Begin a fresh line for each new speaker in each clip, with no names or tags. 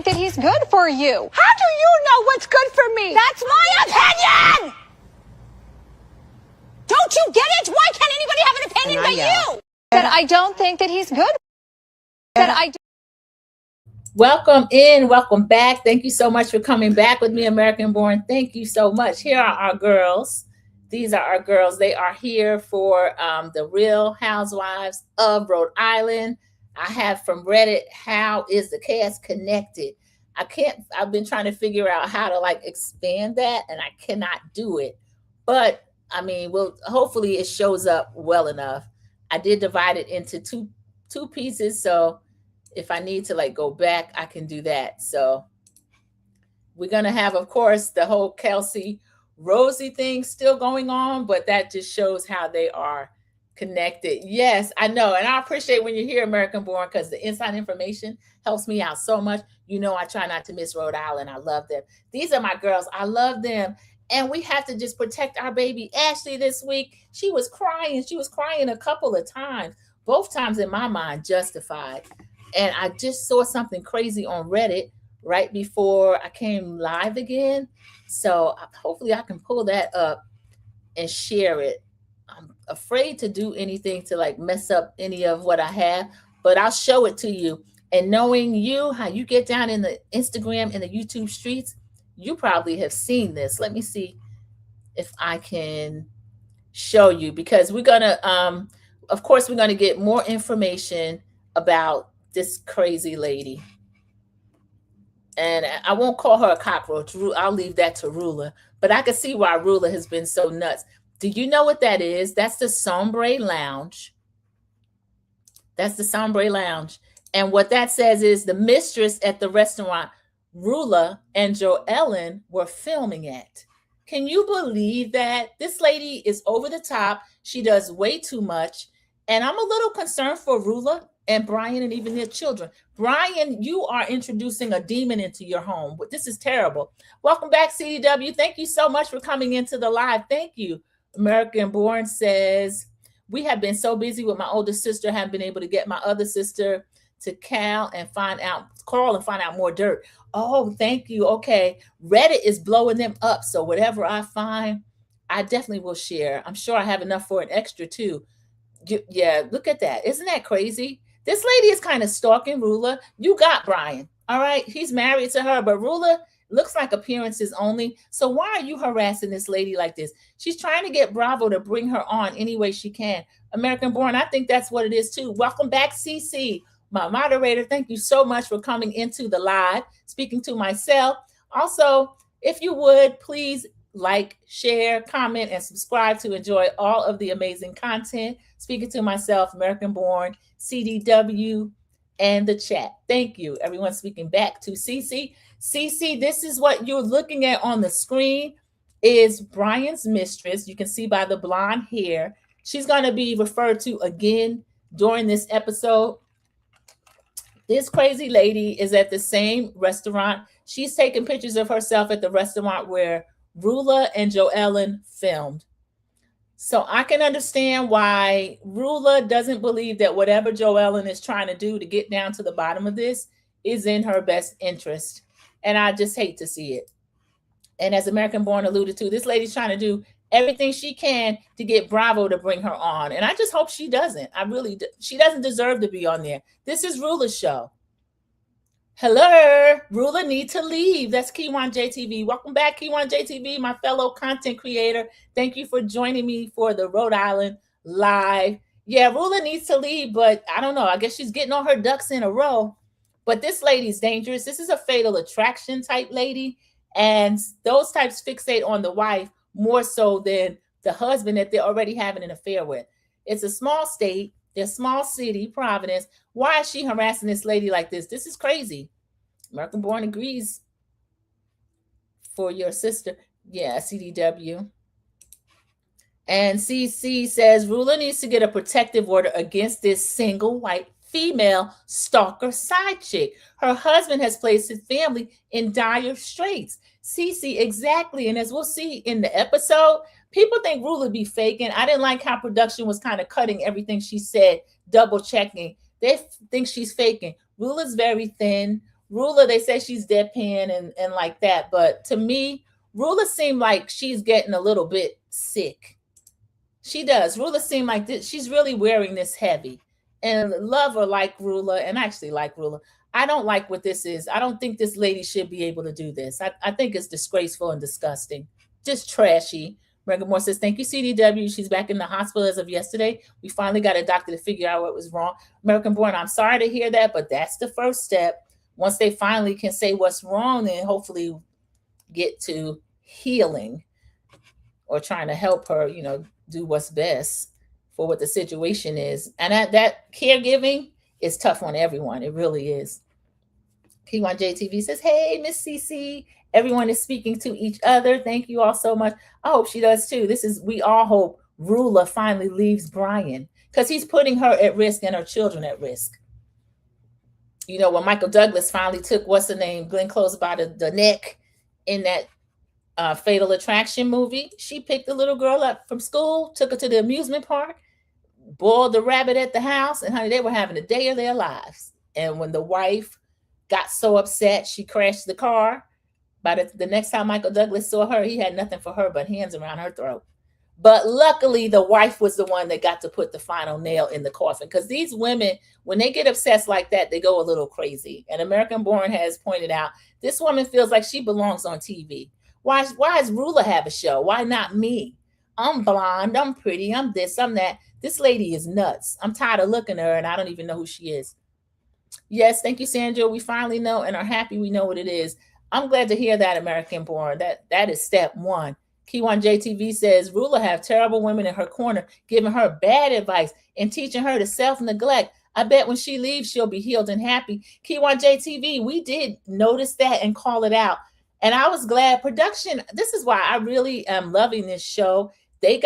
that he's good for you.
How do you know what's good for me?
That's my opinion! Don't you get it? Why can't anybody have an opinion but you? That I don't think that he's good. That I
Welcome in, welcome back. Thank you so much for coming back with me, American Born. Thank you so much. Here are our girls. These are our girls. They are here for the Real Housewives of Rhode Island. I have from Reddit, how is the cast connected? I've been trying to figure out how to like expand that, and I cannot do it. But I mean, hopefully it shows up well enough. I did divide it into two pieces, so if I need to like go back, I can do that. So we're going to have, of course, the whole Kelsey Rosie thing still going on, but that just shows how they are connected. Yes, I know. And I appreciate when you're here, American Born, because the inside information helps me out so much. You know, I try not to miss Rhode Island. I love them. These are my girls. I love them. And we have to just protect our baby Ashley this week. She was crying. She was crying a couple of times, both times in my mind, justified. And I just saw something crazy on Reddit right before I came live again. So hopefully I can pull that up and share it. I'm afraid to do anything to like mess up any of what I have, but I'll show it to you. And knowing you, how you get down in the Instagram and the YouTube streets, you probably have seen this. Let me see if I can show you, because we're going to, of course, we're going to get more information about this crazy lady. And I won't call her a cockroach. I'll leave that to Rula. But I can see why Rula has been so nuts. Do you know what that is? That's the Sombre Lounge. That's the Sombre Lounge. And what that says is the mistress at the restaurant Rula and Joellen were filming at. Can you believe that? This lady is over the top. She does way too much. And I'm a little concerned for Rula and Brian and even their children. Brian, you are introducing a demon into your home. This is terrible. Welcome back, CDW. Thank you so much for coming into the live. Thank you. American Born says, we have been so busy with my older sister, haven't been able to get my other sister to call and find out more dirt. Oh, thank you. Okay. Reddit is blowing them up. So whatever I find, I definitely will share. I'm sure I have enough for an extra too. Yeah, look at that. Isn't that crazy? This lady is kind of stalking Rula. You got Brian. All right. He's married to her, but Rula looks like appearances only. So why are you harassing this lady like this? She's trying to get Bravo to bring her on any way she can. American Born, I think that's what it is too. Welcome back, CC, my moderator. Thank you so much for coming into the live, speaking to myself. Also, if you would, please like, share, comment, and subscribe to enjoy all of the amazing content. Speaking to myself, American Born, CDW, and the chat. Thank you. Everyone speaking back to CC. CC, this is what you're looking at on the screen is Brian's mistress. You can see by the blonde hair. She's going to be referred to again during this episode. This crazy lady is at the same restaurant. She's taking pictures of herself at the restaurant where Rula and Joellen filmed. So I can understand why Rula doesn't believe that whatever Joellen is trying to do to get down to the bottom of this is in her best interest. And I just hate to see it. And as American Born alluded to, this lady's trying to do everything she can to get Bravo to bring her on. And I just hope she doesn't. She doesn't deserve to be on there. This is Rula's show. Hello, Rula need to leave. That's Keywan JTV. Welcome back, Keywan JTV, my fellow content creator. Thank you for joining me for the Rhode Island live. Yeah, Rula needs to leave, but I don't know. I guess she's getting all her ducks in a row. But this lady's dangerous. This is a fatal attraction type lady. And those types fixate on the wife more so than the husband that they're already having an affair with. It's a small state. They're a small city, Providence. Why is she harassing this lady like this? This is crazy. American Born agrees for your sister. Yeah, CDW. And CC says, Rula needs to get a protective order against this single white female stalker side chick. Her husband has placed his family in dire straits. CC, exactly. And as we'll see in the episode, people think Rula be faking. I didn't like how production was kind of cutting everything she said, double checking. They think she's faking. Rula's very thin. Rula, they say she's deadpan and like that. But to me, Rula seemed like she's getting a little bit sick. She does. Rula seemed like this. She's really wearing this heavy. And love or like Rula, and I actually like Rula. I don't like what this is. I don't think this lady should be able to do this. I think it's disgraceful and disgusting. Just trashy. Megan Moore says, thank you, CDW. She's back in the hospital as of yesterday. We finally got a doctor to figure out what was wrong. American Born, I'm sorry to hear that, but that's the first step. Once they finally can say what's wrong, then hopefully get to healing or trying to help her, do what's best for what the situation is. And that caregiving is tough on everyone. It really is. P1JTV says, hey, Miss CC. Everyone is speaking to each other. Thank you all so much. I hope she does too. We all hope Rula finally leaves Brian because he's putting her at risk and her children at risk. When Michael Douglas finally took, what's the name, Glenn Close by the neck in that Fatal Attraction movie, she picked the little girl up from school, took her to the amusement park, boiled the rabbit at the house, and honey, they were having a day of their lives. And when the wife got so upset, she crashed the car. By the next time Michael Douglas saw her, he had nothing for her but hands around her throat. But luckily, the wife was the one that got to put the final nail in the coffin. Because these women, when they get obsessed like that, they go a little crazy. And American Born has pointed out, this woman feels like she belongs on TV. Why does Rula have a show? Why not me? I'm blonde, I'm pretty, I'm this, I'm that. This lady is nuts. I'm tired of looking at her, and I don't even know who she is. Yes, thank you, Sandra. We finally know and are happy we know what it is. I'm glad to hear that, American Born. That is step one. Key1JTV says, Rula have terrible women in her corner, giving her bad advice and teaching her to self-neglect. I bet when she leaves, she'll be healed and happy. Key1JTV, we did notice that and call it out. And I was glad production, this is why I really am loving this show. They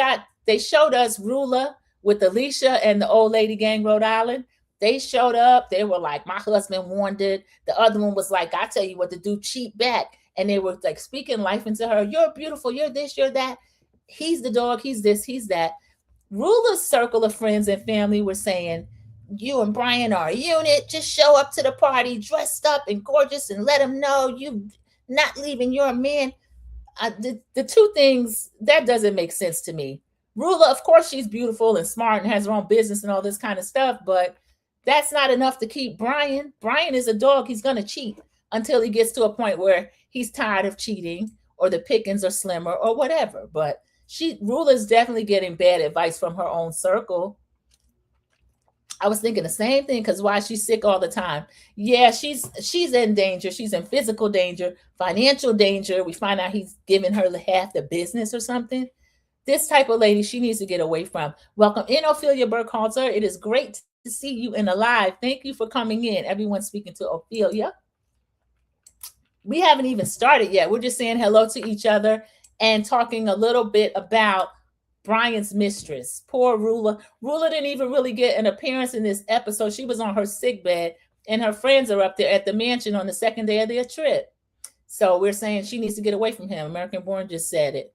showed us Rula with Alicia and the Old Lady Gang, Rhode Island. They showed up. They were like, my husband warned it. The other one was like, I tell you what to do, cheat back. And they were like speaking life into her. You're beautiful. You're this, you're that. He's the dog. He's this, he's that. Rula's circle of friends and family were saying, you and Brian are a unit. Just show up to the party dressed up and gorgeous and let them know you not leaving. You're a man. The two things, that doesn't make sense to me. Rula, of course, she's beautiful and smart and has her own business and all this kind of stuff, but that's not enough to keep Brian. Brian is a dog. He's going to cheat until he gets to a point where he's tired of cheating or the pickings are slimmer or whatever. But Rula's definitely getting bad advice from her own circle. I was thinking the same thing because why she's sick all the time. Yeah, she's in danger. She's in physical danger, financial danger. We find out he's giving her half the business or something. This type of lady, she needs to get away from. Welcome in, Ophelia Burkhalter. It is great to see you in the live. Thank you for coming in. Everyone speaking to Ophelia. We haven't even started yet. We're just saying hello to each other and talking a little bit about Brian's mistress. Poor Rula. Rula didn't even really get an appearance in this episode. She was on her sick bed, and her friends are up there at the mansion on the second day of their trip. So we're saying she needs to get away from him. American Born just said it.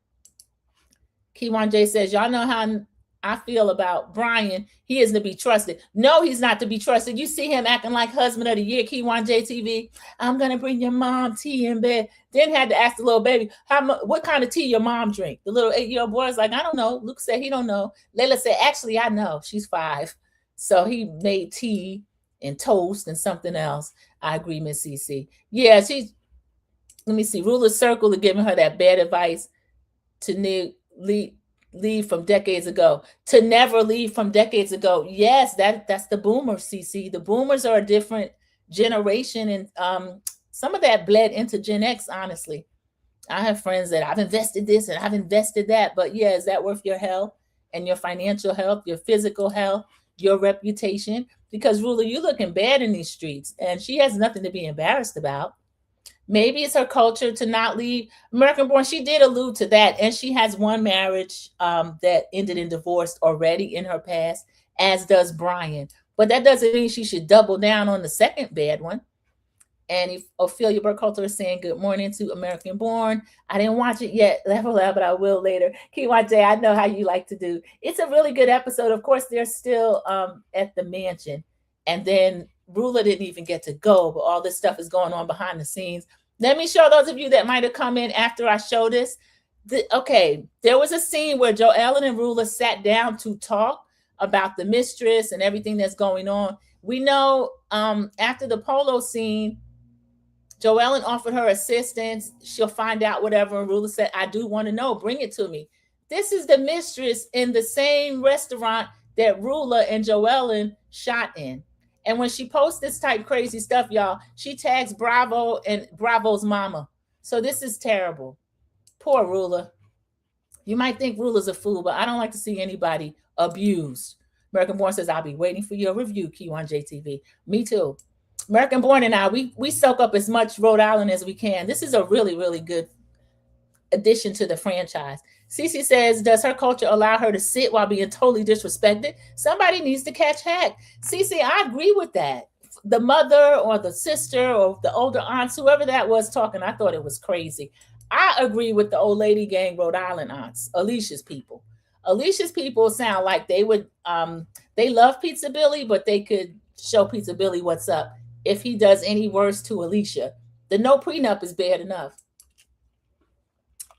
Key1J says, y'all know how I feel about Brian. He isn't to be trusted. No, he's not to be trusted. You see him acting like husband of the year, Key1JTV. I'm going to bring your mom tea in bed. Then had to ask the little baby, what kind of tea your mom drink? The little 8-year-old boy is like, I don't know. Luke said he don't know. Layla said, actually, I know. She's 5. So he made tea and toast and something else. I agree, Miss CC. Yeah, let me see. Rula's circle is giving her that bad advice to leave from decades ago, to never leave from decades ago. Yes, that's the boomers, CC. The boomers are a different generation, and some of that bled into Gen X, honestly. I have friends that I've invested this and I've invested that, but yeah, is that worth your health and your financial health, your physical health, your reputation? Because Rula, you're looking bad in these streets, and she has nothing to be embarrassed about. Maybe it's her culture to not leave. American Born, she did allude to that. And she has one marriage that ended in divorce already in her past, as does Brian. But that doesn't mean she should double down on the second bad one. And if Ophelia Burkhalter is saying good morning to American Born. I didn't watch it yet, but I will later. Key1J, I know how you like to do. It's a really good episode. Of course, they're still at the mansion. And then Rula didn't even get to go, but all this stuff is going on behind the scenes. Let me show those of you that might have come in after I show this. Okay, there was a scene where Joellen and Rula sat down to talk about the mistress and everything that's going on. We know after the polo scene, Joellen offered her assistance. She'll find out whatever. And Rula said, I do want to know. Bring it to me. This is the mistress in the same restaurant that Rula and Joellen shot in. And when she posts this type crazy stuff, y'all, she tags Bravo and Bravo's mama. So this is terrible. Poor Rula. You might think Rula's a fool, but I don't like to see anybody abused. American Born says, I'll be waiting for your review, Key1 JTV. Me too. American Born and I, we soak up as much Rhode Island as we can. This is a really, really good addition to the franchise. Cece says, does her culture allow her to sit while being totally disrespected? Somebody needs to catch heck. Cece, I agree with that. The mother or the sister or the older aunts, whoever that was talking, I thought it was crazy. I agree with the old lady gang Rhode Island aunts, Alicia's people. Alicia's people sound like they would, they love Pizza Billy, but they could show Pizza Billy what's up if he does any worse to Alicia. The no prenup is bad enough.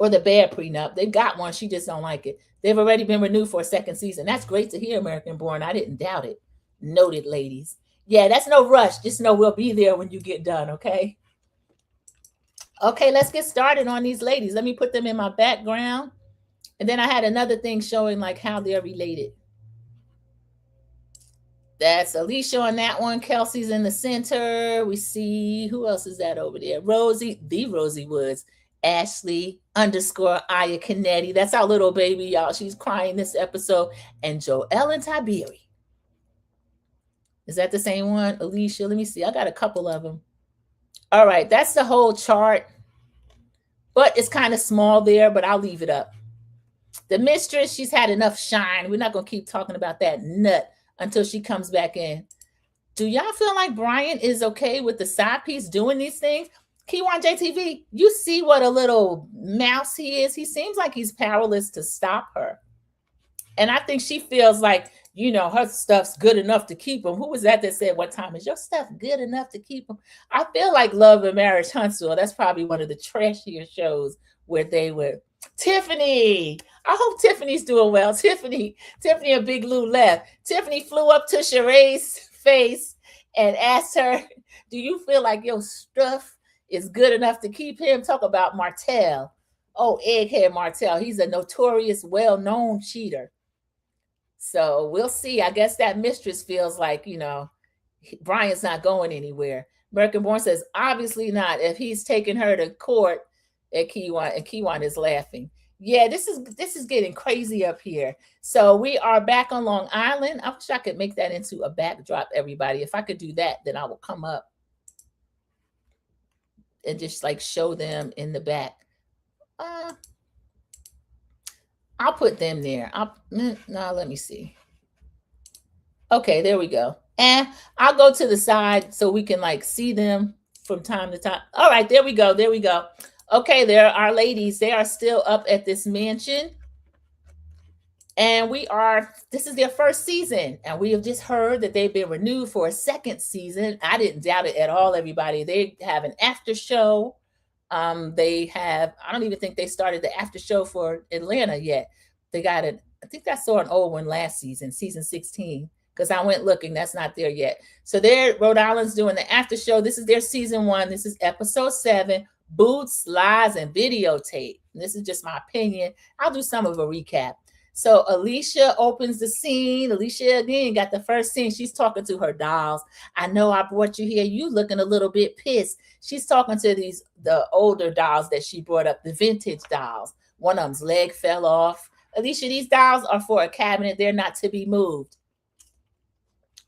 Or the bad prenup. They've got one. She just don't like it. They've already been renewed for a second season. That's great to hear, American Born. I didn't doubt it. Noted, ladies. Yeah, that's no rush. Just know we'll be there when you get done, okay? Okay, let's get started on these ladies. Let me put them in my background. And then I had another thing showing like how they're related. That's Alicia on that one. Kelsey's in the center. We see, who else is that over there? Rosie, the Rosie Woods. Ashley _ Aya Canetti. That's our little baby, y'all. She's crying this episode. And Joellen Tiberi. Is that the same one? Alicia, let me see. I got a couple of them. All right, that's the whole chart. But it's kind of small there, but I'll leave it up. The mistress, she's had enough shine. We're not going to keep talking about that nut until she comes back in. Do y'all feel like Brian is okay with the side piece doing these things? Key1 JTV, you see what a little mouse he is. He seems like he's powerless to stop her. And I think she feels like, you know, her stuff's good enough to keep him. Who was that said one time, is your stuff good enough to keep him? I feel like Love and Marriage Huntsville. That's probably one of the trashier shows where they were. Tiffany. I hope Tiffany's doing well. Tiffany and Big Lou left. Tiffany flew up to Sheree's face and asked her, do you feel like your stuff is good enough to keep him? Talk about Martell. Oh, egghead Martell. He's a notorious, well-known cheater. So we'll see. I guess that mistress feels like, you know, Brian's not going anywhere. American Born says, obviously not. If he's taking her to court at Key1, and Key1 is laughing. Yeah, this is getting crazy up here. So we are back on Long Island. I wish I could make that into a backdrop, everybody. If I could do that, then I will come up and just like show them in the back. I'll put them there. No, let me see. Okay, there we go. And I'll go to the side so we can like see them from time to time. All right, there we go. There we go. Okay, there are ladies. They are still up at this mansion. And this is their first season. And we have just heard that they've been renewed for a second season. I didn't doubt it at all, everybody. They have an after show. They have, I don't even think they started the after show for Atlanta yet. They got it. I think I saw an old one last season, season 16, because I went looking. That's not there yet. So Rhode Island's doing the after show. This is their season 1. This is episode 7. Boots, Lies, and Videotape. And this is just my opinion. I'll do some of a recap. So Alicia opens the scene. Alicia again got the first scene. She's talking to her dolls. I know I brought you here. You looking a little bit pissed. She's talking to the older dolls that she brought up, the vintage dolls. One of them's leg fell off. Alicia, these dolls are for a cabinet. They're not to be moved.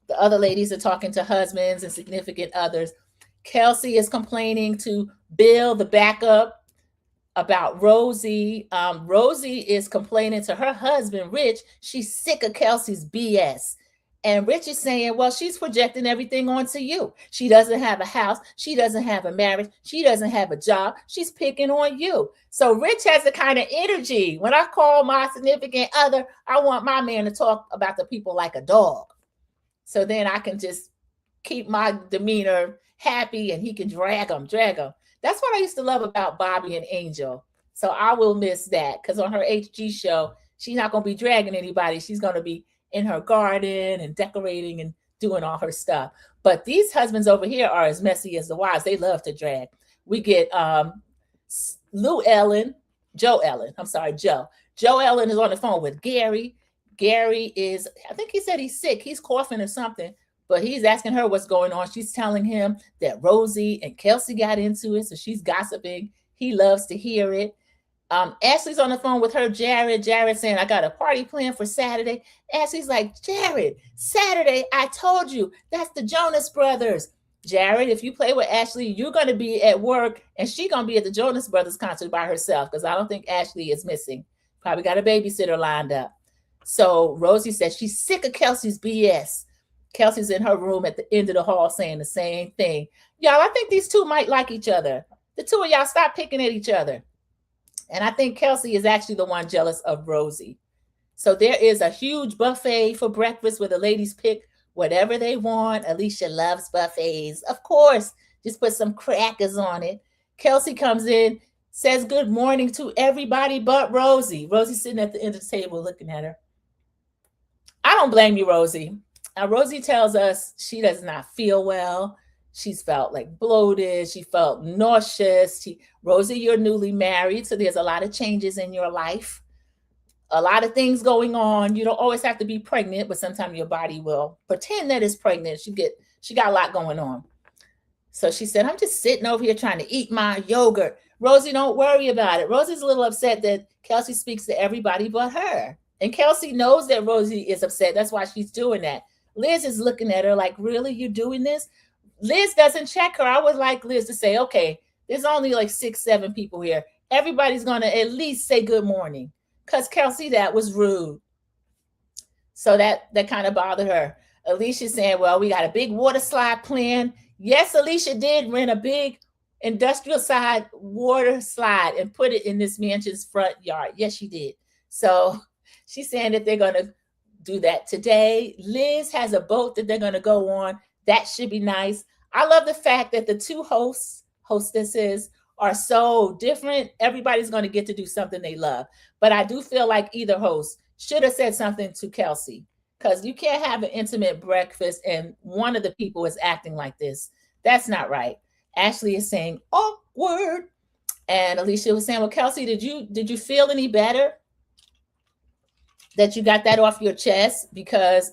The other ladies are talking to husbands and significant others. Kelsey is complaining to Bill, the backup, about Rosie. Rosie is complaining to her husband, Rich. She's sick of Kelsey's BS. And Rich is saying, well, she's projecting everything onto you. She doesn't have a house. She doesn't have a marriage. She doesn't have a job. She's picking on you. So Rich has the kind of energy. When I call my significant other, I want my man to talk about the people like a dog. So then I can just keep my demeanor happy and he can drag them. That's what I used to love about Bobby and Angel. So I will miss that because on her HG show, she's not going to be dragging anybody. She's going to be in her garden and decorating and doing all her stuff. But these husbands over here are as messy as the wives. They love to drag. We get Joe Ellen. Joe Ellen is on the phone with Gary. Gary is, I think he said he's sick. He's coughing or something, but he's asking her what's going on. She's telling him that Rosie and Kelsey got into it, so she's gossiping. He loves to hear it. Ashley's on the phone with her Jared. Jared saying, I got a party planned for Saturday. Ashley's like, Jared, Saturday, I told you, that's the Jonas Brothers. Jared, if you play with Ashley, you're going to be at work and she's going to be at the Jonas Brothers concert by herself because I don't think Ashley is missing. Probably got a babysitter lined up. So Rosie says she's sick of Kelsey's BS. Kelsey's in her room at the end of the hall saying the same thing. Y'all, I think these two might like each other. The two of y'all stop picking at each other. And I think Kelsey is actually the one jealous of Rosie. So there is a huge buffet for breakfast where the ladies pick whatever they want. Alicia loves buffets. Of course, just put some crackers on it. Kelsey comes in, says good morning to everybody but Rosie. Rosie's sitting at the end of the table looking at her. I don't blame you, Rosie. Rosie tells us she does not feel well. She's felt like bloated. She felt nauseous. Rosie, you're newly married, so there's a lot of changes in your life. A lot of things going on. You don't always have to be pregnant, but sometimes your body will pretend that it's pregnant. She got a lot going on. So she said, I'm just sitting over here trying to eat my yogurt. Rosie, don't worry about it. Rosie's a little upset that Kelsey speaks to everybody but her. And Kelsey knows that Rosie is upset. That's why she's doing that. Liz is looking at her like, really, you doing this? Liz doesn't check her. I would like Liz to say, okay, there's only like 6-7 people here. Everybody's going to at least say good morning. Because Kelsey, that was rude. So that kind of bothered her. Alicia's saying, well, we got a big water slide planned. Yes, Alicia did rent a big industrial side water slide and put it in this mansion's front yard. Yes, she did. So she's saying that they're going to do that today. Liz has a boat that they're going to go on. That should be nice. I love the fact that the two hostesses are so different. Everybody's going to get to do something they love. But I do feel like either host should have said something to Kelsey, because you can't have an intimate breakfast and one of the people is acting like this. That's not right. Ashley is saying awkward. And Alicia was saying, well, Kelsey, did you feel any better that you got that off your chest? Because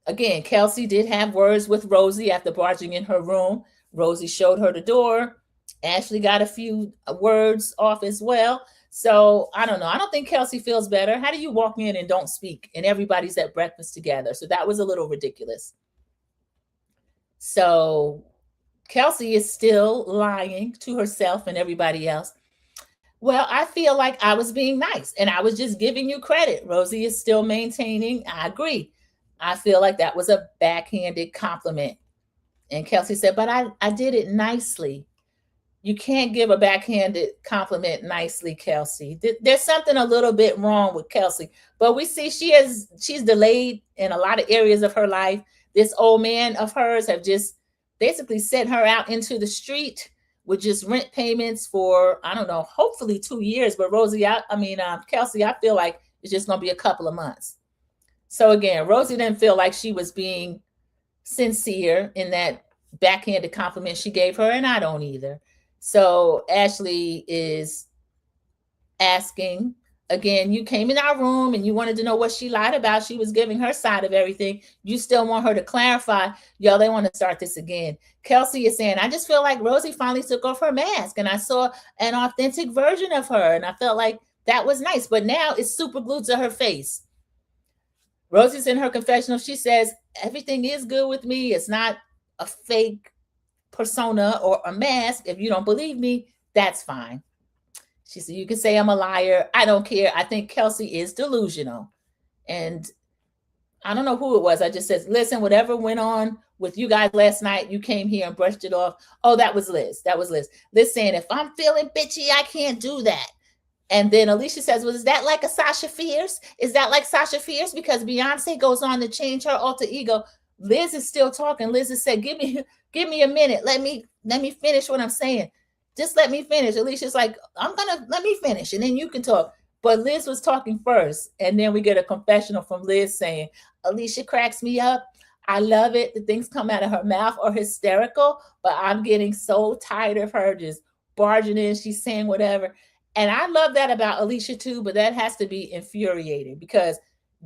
again, Kelsey did have words with Rosie after barging in her room. Rosie showed her the door. Ashley got a few words off as well. So I don't know. I don't think Kelsey feels better. How do you walk in and don't speak and everybody's at breakfast together? So that was a little ridiculous. So Kelsey is still lying to herself and everybody else. Well, I feel like I was being nice and I was just giving you credit. Rosie is still maintaining. I agree. I feel like that was a backhanded compliment. And Kelsey said, but I did it nicely. You can't give a backhanded compliment nicely, Kelsey. There's something a little bit wrong with Kelsey. But we see she's delayed in a lot of areas of her life. This old man of hers have just basically sent her out into the street with just rent payments for, I don't know, hopefully 2 years. But Kelsey, I feel like it's just going to be a couple of months. So again, Rosie didn't feel like she was being sincere in that backhanded compliment she gave her, and I don't either. So Ashley is asking, again, you came in our room and you wanted to know what she lied about. She was giving her side of everything. You still want her to clarify. Y'all, they want to start this again. Kelsey is saying, I just feel like Rosie finally took off her mask and I saw an authentic version of her and I felt like that was nice, but now it's super glued to her face. Rosie's in her confessional. She says, everything is good with me. It's not a fake persona or a mask. If you don't believe me, that's fine. She said, you can say I'm a liar. I don't care. I think Kelsey is delusional. And I don't know who it was. I just said, listen, whatever went on with you guys last night, you came here and brushed it off. Oh, that was Liz. That was Liz. Liz saying, if I'm feeling bitchy, I can't do that. And then Alicia says, well, is that like a Sasha Fierce? Is that like Sasha Fierce? Because Beyonce goes on to change her alter ego. Liz is still talking. Liz has said, give me a minute. Let me finish what I'm saying. Just let me finish. Alicia's like, let me finish and then you can talk. But Liz was talking first. And then we get a confessional from Liz saying, Alicia cracks me up. I love it. The things come out of her mouth are hysterical, but I'm getting so tired of her just barging in. She's saying whatever. And I love that about Alicia too, but that has to be infuriating because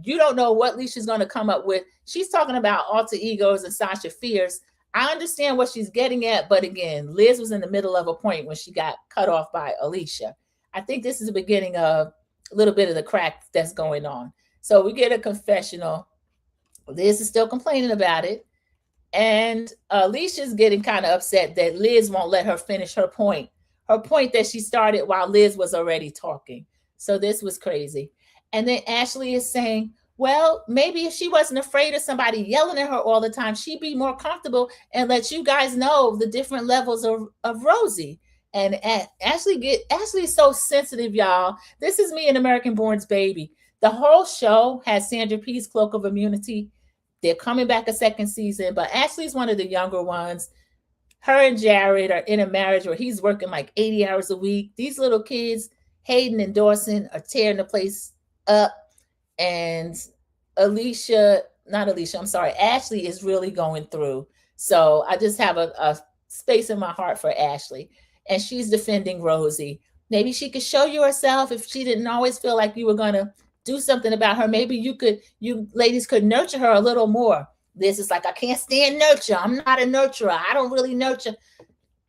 you don't know what Alicia's going to come up with. She's talking about alter egos and Sasha Fierce. I understand what she's getting at, but again, Liz was in the middle of a point when she got cut off by Alicia. I think this is the beginning of a little bit of the crack that's going on. So we get a confessional. Liz is still complaining about it. And Alicia's getting kind of upset that Liz won't let her finish her point that she started while Liz was already talking. So this was crazy. And then Ashley is saying, well, maybe if she wasn't afraid of somebody yelling at her all the time, she'd be more comfortable and let you guys know the different levels of Rosie. And Ashley is so sensitive, y'all. This is me and American Born's baby. The whole show has Sandra P's Cloak of Immunity. They're coming back a second season, but Ashley's one of the younger ones. Her and Jared are in a marriage where he's working like 80 hours a week. These little kids, Hayden and Dawson, are tearing the place up. And Ashley is really going through. So I just have a space in my heart for Ashley. And she's defending Rosie. Maybe she could show you herself if she didn't always feel like you were going to do something about her. Maybe you ladies could nurture her a little more. This is like, I can't stand nurture. I'm not a nurturer. I don't really nurture.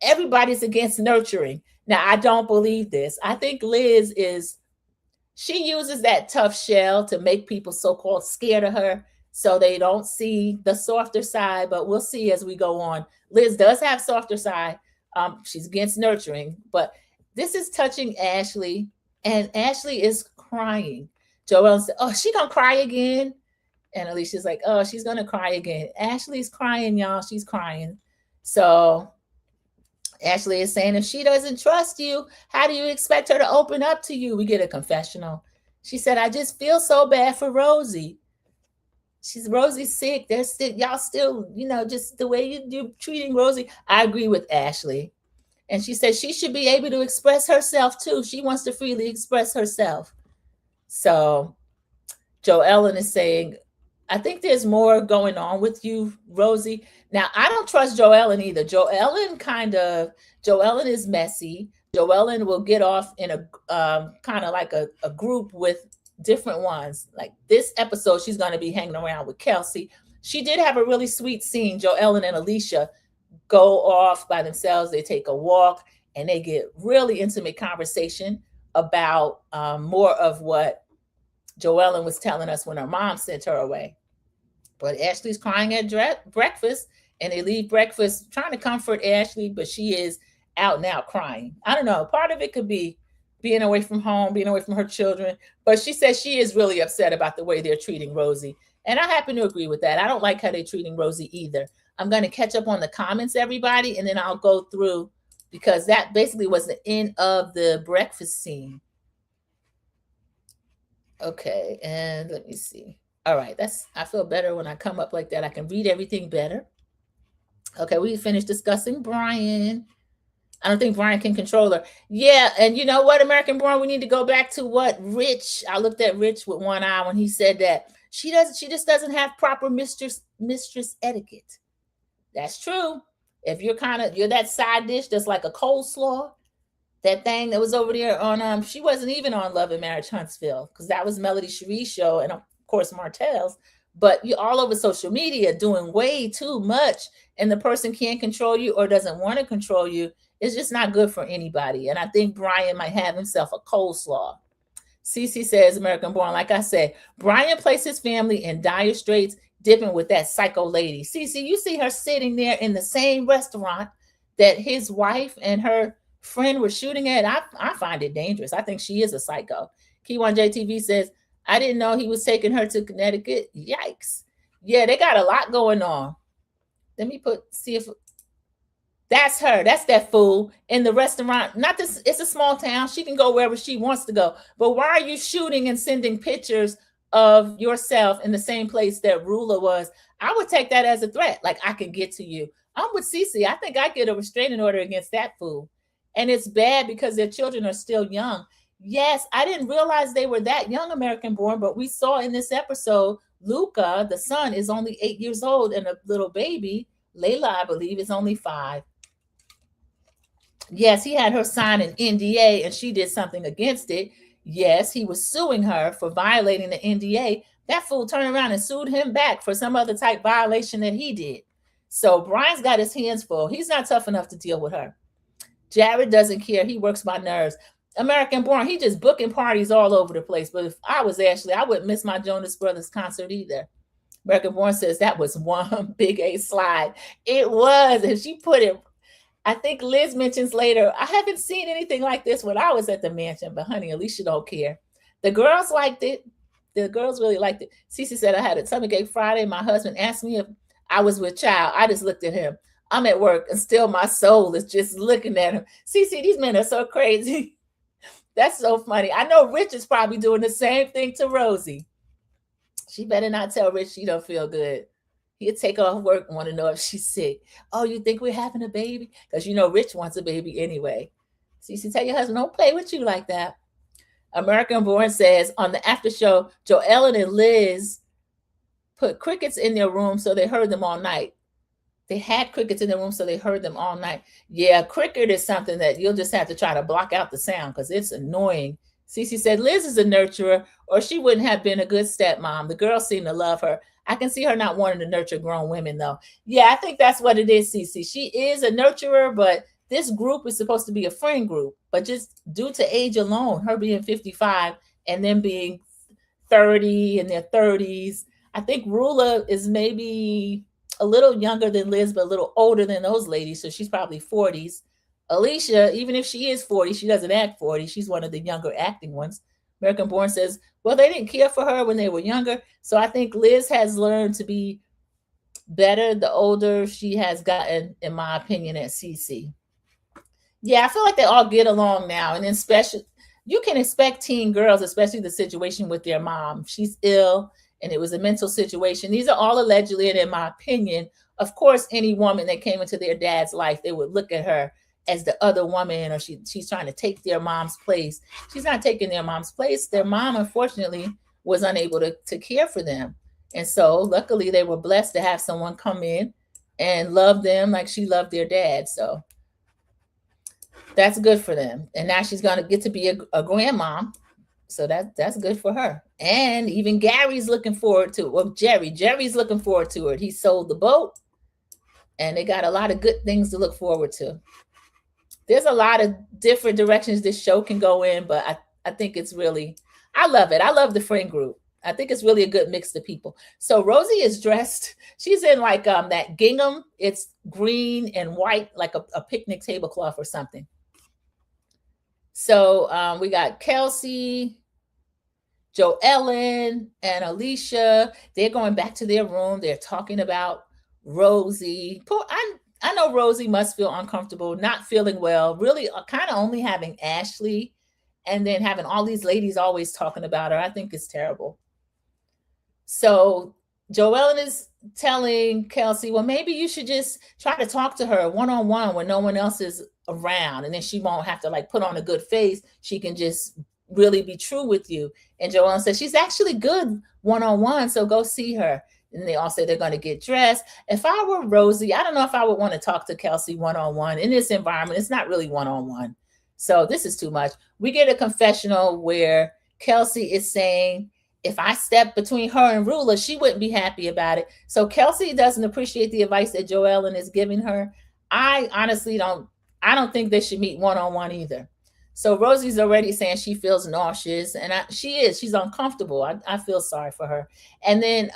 Everybody's against nurturing. Now, I don't believe this. I think Liz she uses that tough shell to make people so-called scared of her so they don't see the softer side, but we'll see as we go on. Liz does have softer side. She's against nurturing, but this is touching Ashley, and Ashley is crying. Joelle said, oh, she gonna cry again? And Alicia's like, oh, she's gonna cry again. Ashley's crying, y'all. She's crying. So Ashley is saying, if she doesn't trust you, how do you expect her to open up to you? We get a confessional. She said, I just feel so bad for Rosie. Rosie's sick. They're sick. Y'all still, just the way you're treating Rosie. I agree with Ashley. And she said she should be able to express herself too. She wants to freely express herself. So Joellen is saying, I think there's more going on with you, Rosie. Now, I don't trust Joellen either. Joellen is messy. Joellen will get off in a kind of like a group with different ones. Like this episode, she's going to be hanging around with Kelsey. She did have a really sweet scene. Joellen and Alicia go off by themselves. They take a walk and they get really intimate conversation about more of what Joellen was telling us when her mom sent her away. But Ashley's crying at breakfast, and they leave breakfast trying to comfort Ashley, but she is out now crying. I don't know. Part of it could be being away from home, being away from her children. But she says she is really upset about the way they're treating Rosie. And I happen to agree with that. I don't like how they're treating Rosie either. I'm going to catch up on the comments, everybody, and then I'll go through, because that basically was the end of the breakfast scene. Okay, and let me see. All right, I feel better when I come up like that. I can read everything better. Okay, we finished discussing Brian. I don't think Brian can control her. Yeah, and you know what, American Born, we need to go back to what Rich, I looked at Rich with one eye when he said that she just doesn't have proper mistress etiquette. That's true. If you're that side dish that's like a coleslaw, that thing that was over there on, she wasn't even on Love and Marriage Huntsville, because that was Melody Cherie's show, and of course Martell's. But you're all over social media doing way too much, and the person can't control you or doesn't want to control you. It's just not good for anybody. And I think Brian might have himself a coleslaw. Cece says, American Born, like I said, Brian placed his family in dire straits, dipping with that psycho lady. Cece, you see her sitting there in the same restaurant that his wife and her friend were shooting at. I find it dangerous. I think she is a psycho. Key1 JTV says, I didn't know he was taking her to Connecticut. Yikes. Yeah, they got a lot going on. Let me see if that's her. That's that fool in the restaurant. Not this, it's a small town. She can go wherever she wants to go. But why are you shooting and sending pictures of yourself in the same place that Rula was? I would take that as a threat. Like, I can get to you. I'm with Cece. I think I get a restraining order against that fool. And it's bad because their children are still young. Yes, I didn't realize they were that young, American born, but we saw in this episode, Luca, the son, is only 8 years old, and a little baby, Layla, I believe, is only 5. Yes, he had her sign an NDA and she did something against it. Yes, he was suing her for violating the NDA. That fool turned around and sued him back for some other type violation that he did. So Brian's got his hands full. He's not tough enough to deal with her. Jared doesn't care. He works my nerves. American born, he just booking parties all over the place. But if I was Ashley, I wouldn't miss my Jonas Brothers concert either. American born says that was one big A slide. It was. And she put it, I think Liz mentions later, I haven't seen anything like this when I was at the mansion, but honey, Alicia don't care. The girls liked it. The girls really liked it. Cece said, I had a tummy ache Friday. My husband asked me if I was with child. I just looked at him. I'm at work and still my soul is just looking at him. Cece, these men are so crazy. That's so funny. I know Rich is probably doing the same thing to Rosie. She better not tell Rich she don't feel good. He'll take off work and want to know if she's sick. Oh, you think we're having a baby? Because you know Rich wants a baby anyway. Cece, tell your husband, don't play with you like that. American Born says, on the after show, Joellen and Liz put crickets in their room so they heard them all night. They had crickets in their room so they heard them all night. Yeah, cricket is something that you'll just have to try to block out the sound because it's annoying. Cece said, Liz is a nurturer or she wouldn't have been a good stepmom. The girls seem to love her. I can see her not wanting to nurture grown women, though. Yeah, I think that's what it is, Cece. She is a nurturer, but this group is supposed to be a friend group. But just due to age alone, her being 55 and then being 30 in their 30s, I think Rula is maybe a little younger than Liz, but a little older than those ladies. So she's probably 40s. Alicia, even if she is 40, she doesn't act 40. She's one of the younger acting ones. American Born says, well, they didn't care for her when they were younger. So I think Liz has learned to be better the older she has gotten, in my opinion, at CC. Yeah, I feel like they all get along now. And then special, you can expect teen girls, especially the situation with their mom. She's ill and it was a mental situation. These are all allegedly, and in my opinion, of course, any woman that came into their dad's life, they would look at her as the other woman, or she's trying to take their mom's place. She's not taking their mom's place. Their mom, unfortunately, was unable to care for them. And so luckily they were blessed to have someone come in and love them like she loved their dad. So that's good for them. And now she's going to get to be a grandmom. So that's good for her. And even Gary's looking forward to it. Well, Jerry's looking forward to it. He sold the boat and they got a lot of good things to look forward to. There's a lot of different directions this show can go in, but I think it's really, I love it. I love the friend group. I think it's really a good mix of people. So Rosie is dressed, she's in like that gingham. It's green and white, like a picnic tablecloth or something. So we got Kelsey, Joellen, and Alicia. They're going back to their room. They're talking about Rosie. I know Rosie must feel uncomfortable, not feeling well, really kind of only having Ashley and then having all these ladies always talking about her. I think it's terrible. So Joellen is telling Kelsey, well, maybe you should just try to talk to her one-on-one when no one else is around. And then she won't have to like put on a good face. She can just really be true with you. And Joellen says she's actually good one-on-one. So go see her. And they all say they're going to get dressed. If I were Rosie, I don't know if I would want to talk to Kelsey one-on-one in this environment. It's not really one-on-one. So this is too much. We get a confessional where Kelsey is saying, if I step between her and Rula, she wouldn't be happy about it. So Kelsey doesn't appreciate the advice that Joellen is giving her. I honestly don't think they should meet one-on-one either. So Rosie's already saying she feels nauseous, and she's uncomfortable. I feel sorry for her. And then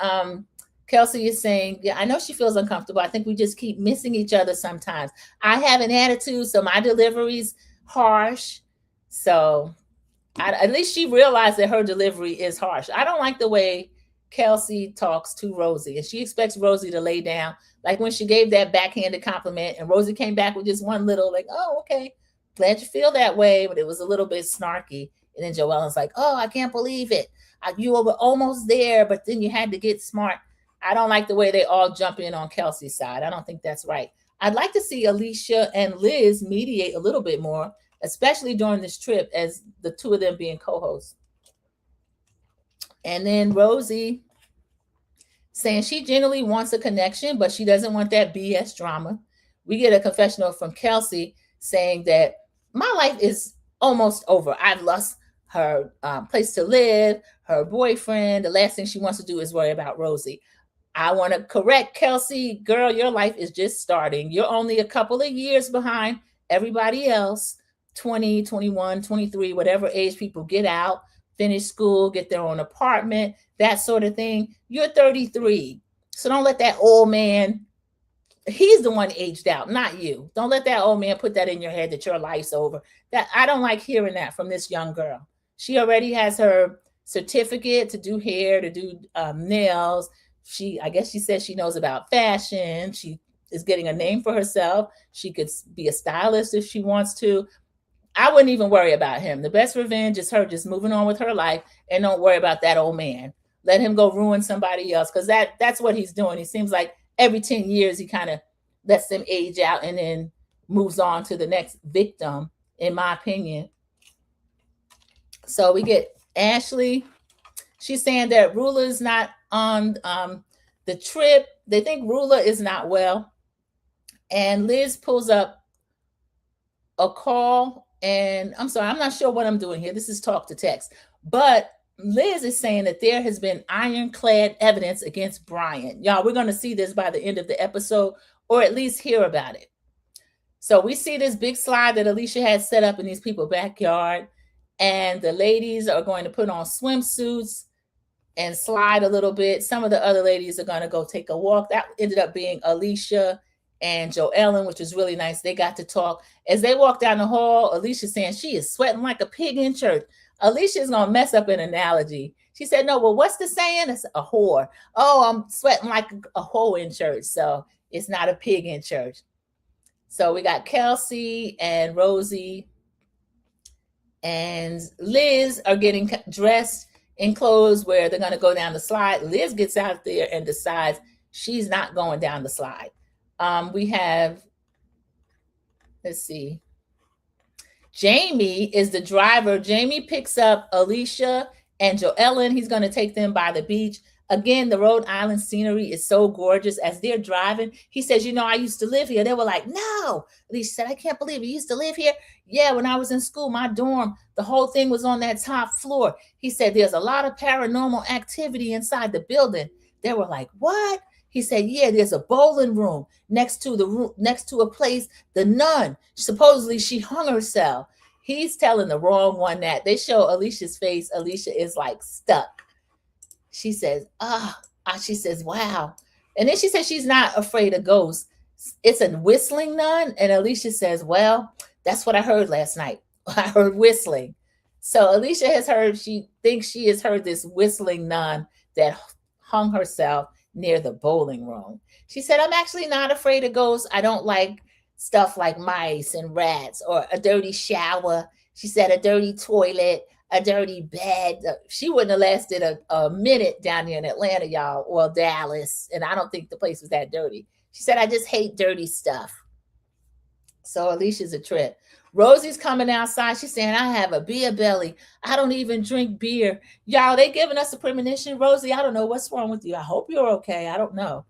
Kelsey is saying, yeah, I know she feels uncomfortable. I think we just keep missing each other sometimes. I have an attitude, so my delivery's harsh. So at least she realized that her delivery is harsh. I don't like the way Kelsey talks to Rosie, and she expects Rosie to lay down. Like when she gave that backhanded compliment, and Rosie came back with just one little like, oh, okay, glad you feel that way, but it was a little bit snarky. And then Joellen's like, oh, I can't believe it. You were almost there, but then you had to get smart. I don't like the way they all jump in on Kelsey's side. I don't think that's right. I'd like to see Alicia and Liz mediate a little bit more, especially during this trip, as the two of them being co-hosts. And then Rosie saying she genuinely wants a connection, but she doesn't want that BS drama. We get a confessional from Kelsey saying that my life is almost over. I've lost her place to live, her boyfriend. The last thing she wants to do is worry about Rosie. I want to correct Kelsey. Girl, your life is just starting. You're only a couple of years behind everybody else. 20, 21, 23, whatever age people get out, finish school, get their own apartment, that sort of thing. You're 33. So don't let that old man, he's the one aged out, not you. Don't let that old man put that in your head that your life's over. That I don't like hearing that from this young girl. She already has her certificate to do hair, to do nails. I guess she says she knows about fashion. She is getting a name for herself. She could be a stylist if she wants to. I wouldn't even worry about him. The best revenge is her just moving on with her life and don't worry about that old man. Let him go ruin somebody else, because that's what he's doing. He seems like every 10 years he kind of lets them age out and then moves on to the next victim, in my opinion. So we get Ashley. She's saying that Rula is not on the trip. They think Rula is not well. And Liz pulls up a call. And I'm sorry, I'm not sure what I'm doing here. This is talk to text. But Liz is saying that there has been ironclad evidence against Brian. Y'all, we're going to see this by the end of the episode, or at least hear about it. So we see this big slide that Alicia had set up in these people's backyard. And the ladies are going to put on swimsuits and slide a little bit. Some of the other ladies are going to go take a walk. That ended up being Alicia and Joellen, which was really nice. They got to talk. As they walk down the hall, Alicia's saying she is sweating like a pig in church. Alicia's going to mess up an analogy. She said, no, well, what's the saying? It's a whore. Oh, I'm sweating like a hoe in church. So it's not a pig in church. So we got Kelsey and Rosie and Liz are getting dressed in clothes where they're going to go down the slide. Liz gets out there and decides she's not going down the slide. We have, let's see, Jamie is the driver. Jamie picks up Alicia and Joellen. He's going to take them by the beach. Again, the Rhode Island scenery is so gorgeous. As they're driving, he says, you know, I used to live here. They were like, no. Alicia said, I can't believe you used to live here. Yeah, when I was in school, my dorm, the whole thing was on that top floor. He said, there's a lot of paranormal activity inside the building. They were like, what? He said, yeah, there's a bowling room next to a place, the nun, supposedly she hung herself. He's telling the wrong one that. They show Alicia's face. Alicia is like stuck. She says, she says, wow. And then she says she's not afraid of ghosts. It's a whistling nun. And Alicia says, well, that's what I heard last night. I heard whistling. So Alicia she thinks she has heard this whistling nun that hung herself near the bowling room. She said, I'm actually not afraid of ghosts. I don't like stuff like mice and rats or a dirty shower. She said a dirty toilet, a dirty bed. She wouldn't have lasted a minute down here in Atlanta, y'all, or Dallas. And I don't think the place was that dirty. She said, I just hate dirty stuff. So Alicia's a trip. Rosie's coming outside. She's saying, I have a beer belly. I don't even drink beer. Y'all, they giving us a premonition. Rosie, I don't know what's wrong with you. I hope you're okay. I don't know.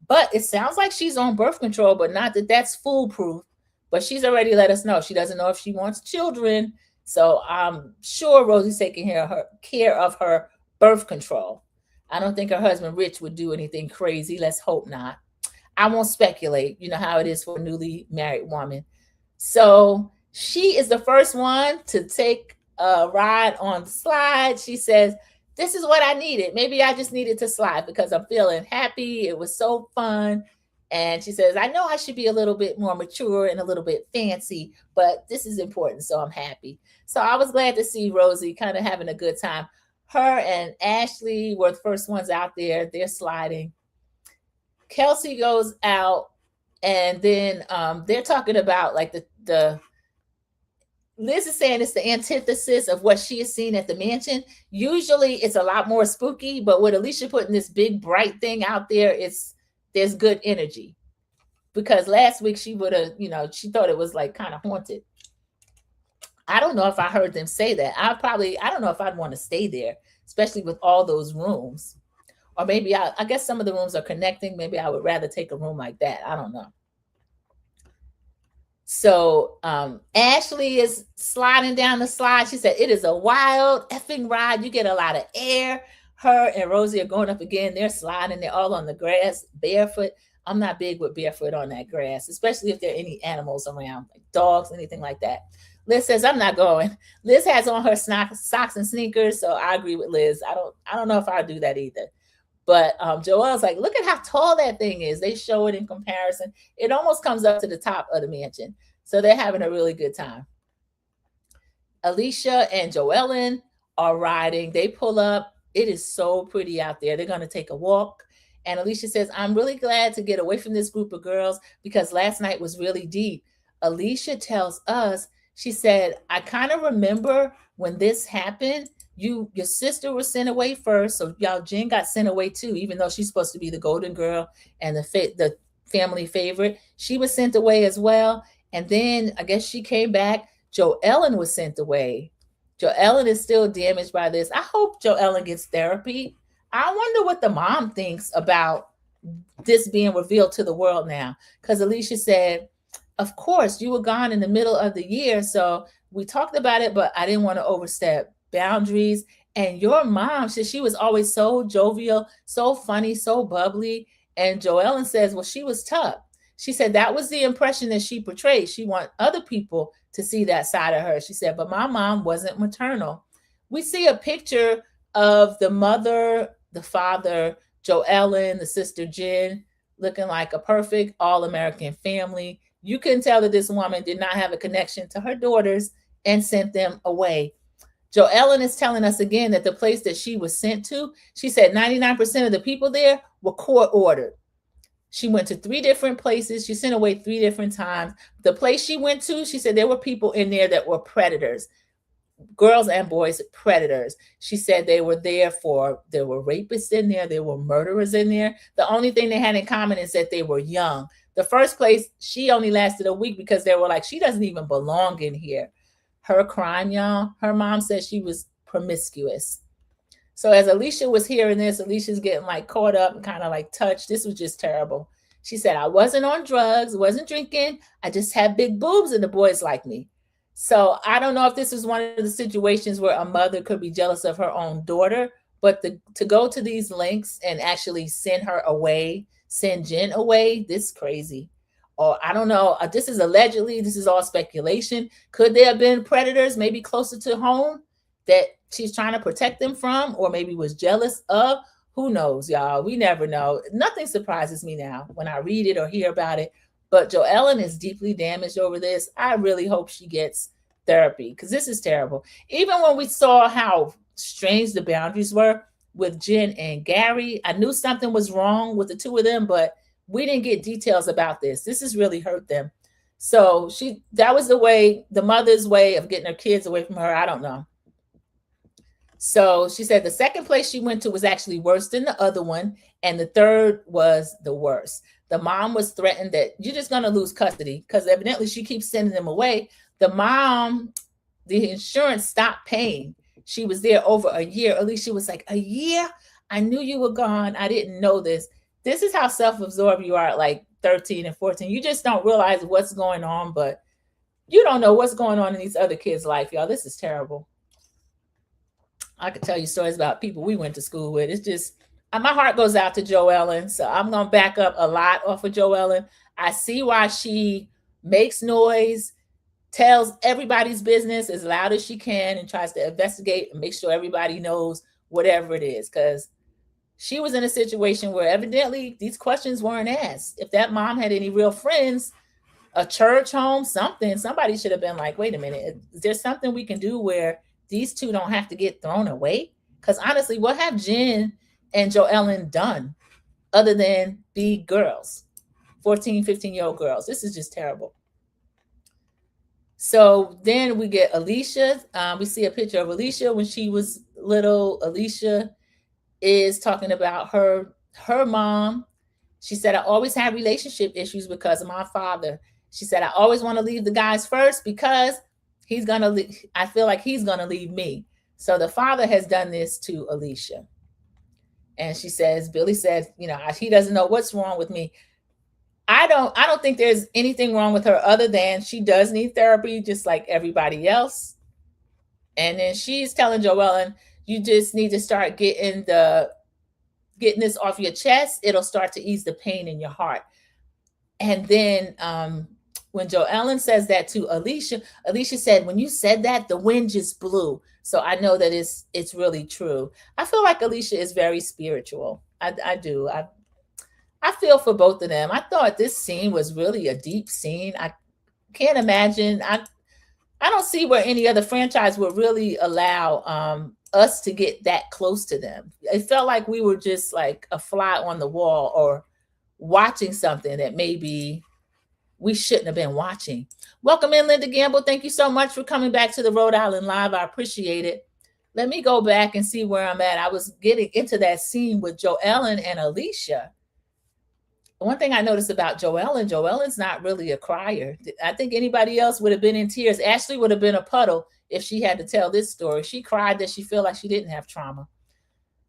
But it sounds like she's on birth control, but not that that's foolproof. But she's already let us know. She doesn't know if she wants children. So I'm sure Rosie's taking care of her birth control. I don't think her husband, Rich, would do anything crazy. Let's hope not. I won't speculate. You know how it is for a newly married woman. So she is the first one to take a ride on the slide. She says, this is what I needed. Maybe I just needed to slide because I'm feeling happy. It was so fun. And she says, I know I should be a little bit more mature and a little bit fancy, but this is important. So I'm happy. So I was glad to see Rosie kind of having a good time. Her and Ashley were the first ones out there. They're sliding. Kelsey goes out, and then they're talking about like the Liz is saying it's the antithesis of what she has seen at the mansion. Usually it's a lot more spooky, but with Alicia putting this big bright thing out there, there's good energy. Because last week she would have, she thought it was like kind of haunted. I don't know if I heard them say that. I don't know if I'd want to stay there, especially with all those rooms. Or maybe I guess some of the rooms are connecting. Maybe I would rather take a room like that. I don't know. So Ashley is sliding down the slide. She said, it is a wild effing ride. You get a lot of air. Her and Rosie are going up again. They're sliding. They're all on the grass, barefoot. I'm not big with barefoot on that grass, especially if there are any animals around, like dogs, anything like that. Liz says, I'm not going. Liz has on her socks and sneakers, so I agree with Liz. I don't know if I'll do that either. But Joelle's like, look at how tall that thing is. They show it in comparison. It almost comes up to the top of the mansion. So they're having a really good time. Alicia and Joellen are riding. They pull up. It is so pretty out there. They're going to take a walk. And Alicia says, I'm really glad to get away from this group of girls because last night was really deep. Alicia tells us, she said, I kind of remember when this happened, your sister was sent away first. So y'all, Jen got sent away too, even though she's supposed to be the golden girl and the family favorite. She was sent away as well. And then I guess she came back. Joellen was sent away. Joellen is still damaged by this. I hope Joellen gets therapy. I wonder what the mom thinks about this being revealed to the world now. Because Alicia said, of course, you were gone in the middle of the year. So we talked about it, but I didn't want to overstep boundaries. And your mom said she was always so jovial, so funny, so bubbly. And Joellen says, well, she was tough. She said that was the impression that she portrayed. She wanted other people to see that side of her. She said, but my mom wasn't maternal. We see a picture of the mother, the father, Joellen, the sister Jen, looking like a perfect all-American family. You can tell that this woman did not have a connection to her daughters and sent them away. Joellen is telling us again that the place that she was sent to, she said 99% of the people there were court-ordered. She went to 3 different places. She sent away 3 different times. The place she went to, she said there were people in there that were predators. Girls and boys, predators. She said there were rapists in there. There were murderers in there. The only thing they had in common is that they were young. The first place, she only lasted a week because they were like, she doesn't even belong in here. Her crime, y'all, her mom said she was promiscuous. So as Alicia was hearing this, Alicia's getting like caught up and kind of like touched. This was just terrible. She said, I wasn't on drugs, wasn't drinking. I just had big boobs and the boys like me. So I don't know if this is one of the situations where a mother could be jealous of her own daughter, but to go to these lengths and actually send her away, send Jen away, this is crazy. Or I don't know. This is allegedly, this is all speculation. Could there have been predators maybe closer to home that she's trying to protect them from, or maybe was jealous of? Who knows, y'all? We never know. Nothing surprises me now when I read it or hear about it. But Joellen is deeply damaged over this. I really hope she gets therapy because this is terrible. Even when we saw how strange the boundaries were with Jen and Gary, I knew something was wrong with the two of them, but we didn't get details about this. This has really hurt them. So that was the mother's way of getting her kids away from her. I don't know. So she said the second place she went to was actually worse than the other one. And the third was the worst. The mom was threatened that you're just going to lose custody because evidently she keeps sending them away. The mom, the insurance stopped paying. She was there over a year. Alicia was like, a year? I knew you were gone. I didn't know this. This is how self-absorbed you are at like 13 and 14. You just don't realize what's going on, but you don't know what's going on in these other kids' life, y'all. This is terrible. I could tell you stories about people we went to school with. It's just, my heart goes out to Joellen. So I'm going to back up a lot off of Joellen. I see why she makes noise, tells everybody's business as loud as she can, and tries to investigate and make sure everybody knows whatever it is. Because she was in a situation where evidently these questions weren't asked. If that mom had any real friends, a church home, somebody should have been like, wait a minute, is there something we can do where these two don't have to get thrown away? Because honestly, what have Jen and Joellen done other than be girls, 14, 15-year-old girls? This is just terrible. So then we get Alicia. We see a picture of Alicia when she was little. Alicia is talking about her mom. She said, I always had relationship issues because of my father. She said, I always want to leave the guys first because he's going to leave. I feel like he's going to leave me. So the father has done this to Alicia. And she says, Billy says, you know, he doesn't know what's wrong with me. I don't think there's anything wrong with her other than she does need therapy just like everybody else. And then she's telling Joellen, you just need to start getting this off your chest. It'll start to ease the pain in your heart. And then when Joellen says that to Alicia, Alicia said, when you said that, the wind just blew. So I know that it's really true. I feel like Alicia is very spiritual. I do. I feel for both of them. I thought this scene was really a deep scene. I can't imagine. I don't see where any other franchise would really allow us to get that close to them. It felt like we were just like a fly on the wall or watching something that maybe we shouldn't have been watching. Welcome in, Linda Gamble. Thank you so much for coming back to the Rhode Island Live. I appreciate it. Let me go back and see where I'm at. I was getting into that scene with Joellen and Alicia. One thing I noticed about Joellen's not really a crier. I think anybody else would have been in tears. Ashley would have been a puddle if she had to tell this story. She cried that she felt like she didn't have trauma.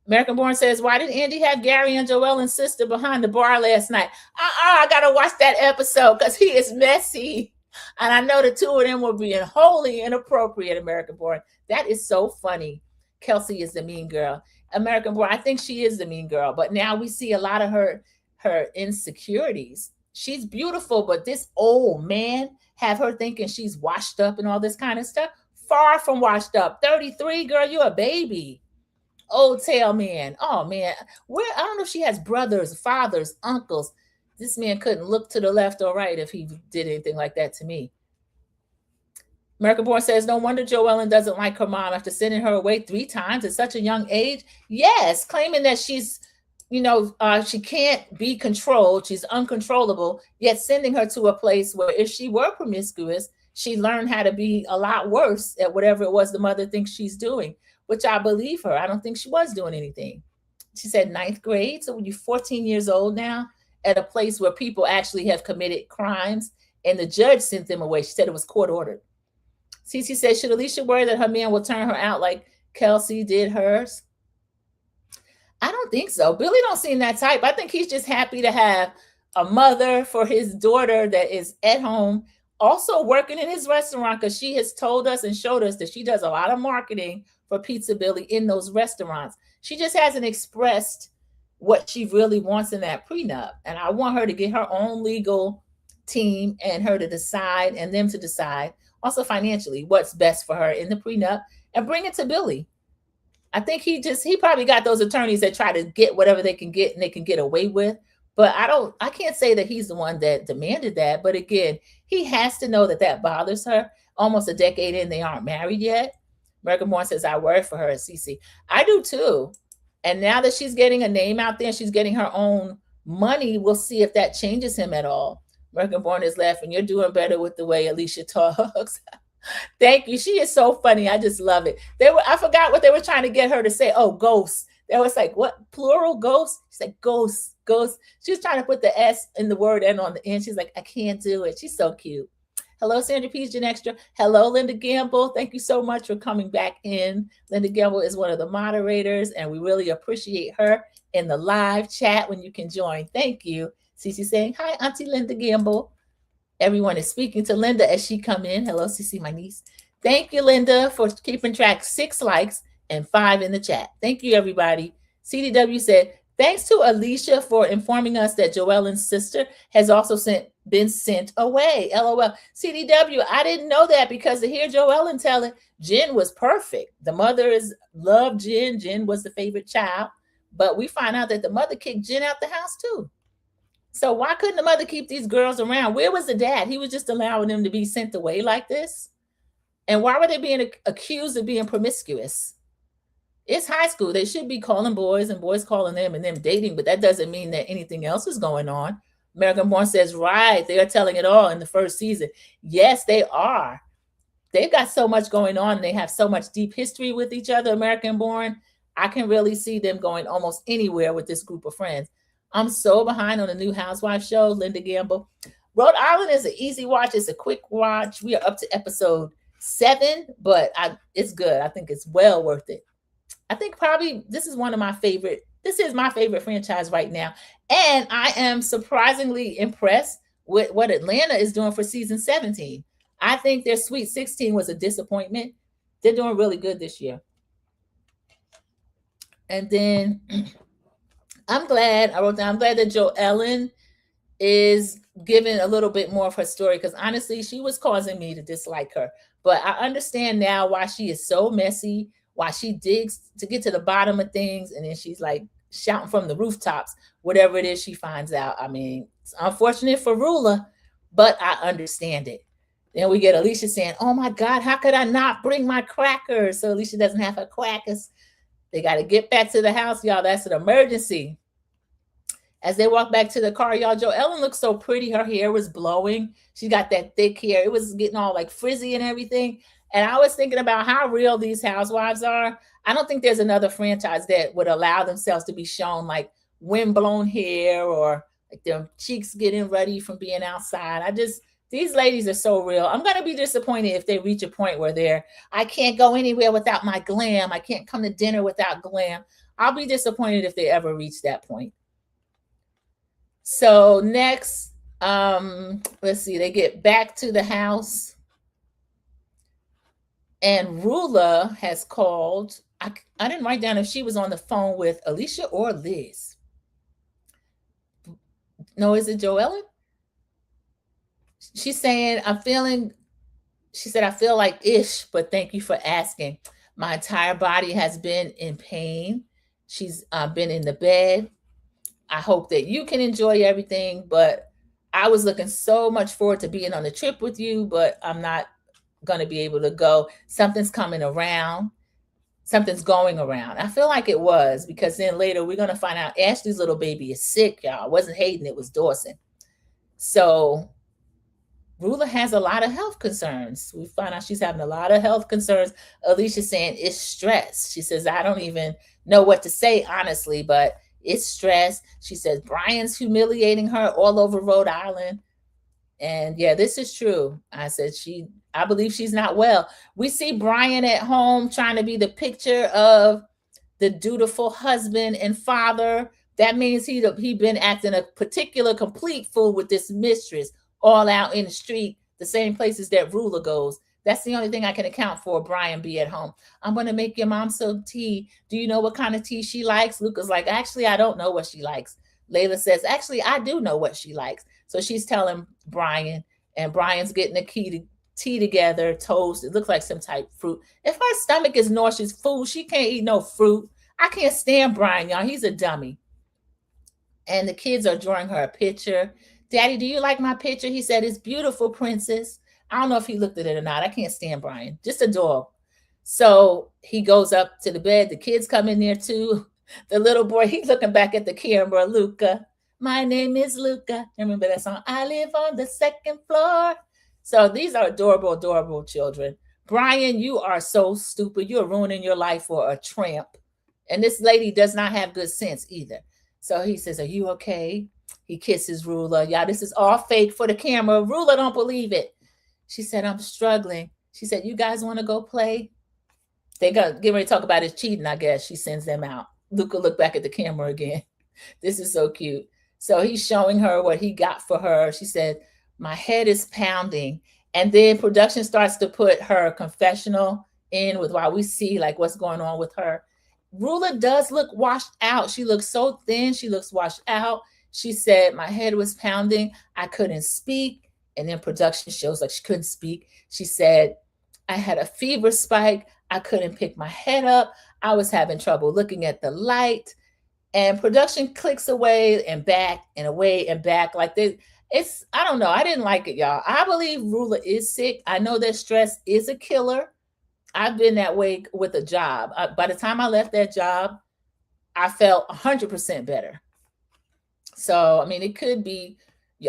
American Born says, why did Andy have Gary and Joellen's sister behind the bar last night? I got to watch that episode because he is messy. And I know the two of them were being wholly inappropriate, American Born. That is so funny. Kelsey is the mean girl. American Born, I think she is the mean girl. But now we see a lot of her insecurities. She's beautiful, but this old man have her thinking she's washed up and all this kind of stuff. Far from washed up. 33, girl, you a baby. Old tail man. Oh man, I don't know if she has brothers, fathers, uncles. This man couldn't look to the left or right if he did anything like that to me. American Born says, no wonder Joellen doesn't like her mom after sending her away 3 times at such a young age. Yes, claiming that she's she can't be controlled. She's uncontrollable, yet sending her to a place where if she were promiscuous, she learned how to be a lot worse at whatever it was the mother thinks she's doing, which I believe her. I don't think she was doing anything. She said 9th grade. So when you're 14 years old now at a place where people actually have committed crimes and the judge sent them away. She said it was court ordered. Cece said, should Alicia worry that her man will turn her out like Kelsey did hers? I don't think so. Billy don't seem that type. I think he's just happy to have a mother for his daughter that is at home, also working in his restaurant, because she has told us and showed us that she does a lot of marketing for Pizza Billy in those restaurants. She just hasn't expressed what she really wants in that prenup. And I want her to get her own legal team and her to decide and them to decide also financially what's best for her in the prenup and bring it to Billy. I think he probably got those attorneys that try to get whatever they can get and they can get away with. But I can't say that he's the one that demanded that. But again, he has to know that that bothers her. Almost a decade in, they aren't married yet. American Born says, I worry for her, Cece. I do too. And now that she's getting a name out there, she's getting her own money, we'll see if that changes him at all. American Born is laughing. You're doing better with the way Alicia talks. Thank you. She is so funny. I just love it. I forgot what they were trying to get her to say. Oh, ghosts. That was like, what? Plural ghosts? She's like, ghosts. She was trying to put the S in the word N on the end. She's like, I can't do it. She's so cute. Hello, Sandra Pigeon Extra. Hello, Linda Gamble. Thank you so much for coming back in. Linda Gamble is one of the moderators, and we really appreciate her in the live chat when you can join. Thank you. Cece saying, hi, Auntie Linda Gamble. Everyone is speaking to Linda as she come in. Hello, Cece, my niece. Thank you, Linda, for keeping track. 6 likes and 5 in the chat. Thank you, everybody. CDW said, thanks to Alicia for informing us that Joellen's sister has also been sent away. LOL. CDW, I didn't know that because to hear Joellen tell it, Jen was perfect. The mother loved Jen. Jen was the favorite child. But we find out that the mother kicked Jen out the house too. So why couldn't the mother keep these girls around? Where was the dad? He was just allowing them to be sent away like this. And why were they being accused of being promiscuous? It's high school. They should be calling boys and boys calling them and them dating, but that doesn't mean that anything else is going on. American Born says, right, they are telling it all in the first season. Yes, they are. they've got so much going on. They have so much deep history with each other, American Born. I can really see them going almost anywhere with this group of friends. I'm so behind on the new Housewives show, Linda Gamble. Rhode Island is an easy watch. It's a quick watch. We are up to episode 7, but it's good. I think it's well worth it. I think probably this is my favorite franchise right now. And I am surprisingly impressed with what Atlanta is doing for season 17. I think their Sweet 16 was a disappointment. They're doing really good this year. And then I'm glad that Jo Ellen is giving a little bit more of her story, because honestly, she was causing me to dislike her. But I understand now why she is so messy, why she digs to get to the bottom of things, and then she's like shouting from the rooftops, whatever it is she finds out. I mean, it's unfortunate for Rula, but I understand it. Then we get Alicia saying, oh my God, how could I not bring my crackers? So Alicia doesn't have her crackers. They got to get back to the house, y'all. That's an emergency. As they walk back to the car, y'all, Jo Ellen looks so pretty. Her hair was blowing. She got that thick hair. It was getting all like frizzy and everything. And I was thinking about how real these housewives are. I don't think there's another franchise that would allow themselves to be shown like windblown hair or like their cheeks getting ruddy from being outside. These ladies are so real. I'm going to be disappointed if they reach a point where I can't go anywhere without my glam. I can't come to dinner without glam. I'll be disappointed if they ever reach that point. So next, let's see, they get back to the house and Rula has called. I didn't write down if she was on the phone with Alicia or Liz. No, is it Jo Ellen? She's saying, I feel like ish, but thank you for asking. My entire body has been in pain. She's been in the bed. I hope that you can enjoy everything, but I was looking so much forward to being on the trip with you, but I'm not going to be able to go. Something's coming around. Something's going around. I feel like it was, because then later we're going to find out Ashley's little baby is sick, y'all. It wasn't Hayden, it was Dawson. So Rula has a lot of health concerns. We find out she's having a lot of health concerns. Alicia saying it's stress. She says, I don't even know what to say, honestly, but it's stress. She says Brian's humiliating her all over Rhode Island. And yeah, this is true. I said, I believe she's not well. We see Brian at home trying to be the picture of the dutiful husband and father. That means he been acting a particular complete fool with this mistress, all out in the street, the same places that Rula goes. That's the only thing I can account for. Brian be at home. I'm going to make your mom some tea. Do you know what kind of tea she likes? Luca's like, actually, I don't know what she likes. Layla says, actually, I do know what she likes. So she's telling Brian, and Brian's getting the tea together, toast. It looks like some type of fruit. If her stomach is nauseous food, she can't eat no fruit. I can't stand Brian, y'all. He's a dummy. And the kids are drawing her a picture. Daddy, do you like my picture? He said, it's beautiful, princess. I don't know if he looked at it or not. I can't stand Brian. Just a dog. So he goes up to the bed. The kids come in there too. The little boy, he's looking back at the camera. Luca. My name is Luca. Remember that song? I live on the 2nd floor. So these are adorable, adorable children. Brian, you are so stupid. You're ruining your life for a tramp. And this lady does not have good sense either. So he says, are you okay? He kisses Rula. Y'all, this is all fake for the camera. Rula don't believe it. She said, I'm struggling. She said, you guys want to go play? They got get ready to talk about his cheating, I guess. She sends them out. Luca look back at the camera again. This is so cute. So he's showing her what he got for her. She said, my head is pounding. And then production starts to put her confessional in with while we see like what's going on with her. Rula does look washed out. She looks so thin. She looks washed out. She said, my head was pounding. I couldn't speak. And then production shows like she couldn't speak. She said, I had a fever spike. I couldn't pick my head up. I was having trouble looking at the light. And production clicks away and back and away and back like this. I don't know. I didn't like it, y'all. I believe Rula is sick. I know that stress is a killer. I've been that way with a job. By the time I left that job, I felt 100% better. So, I mean, it could be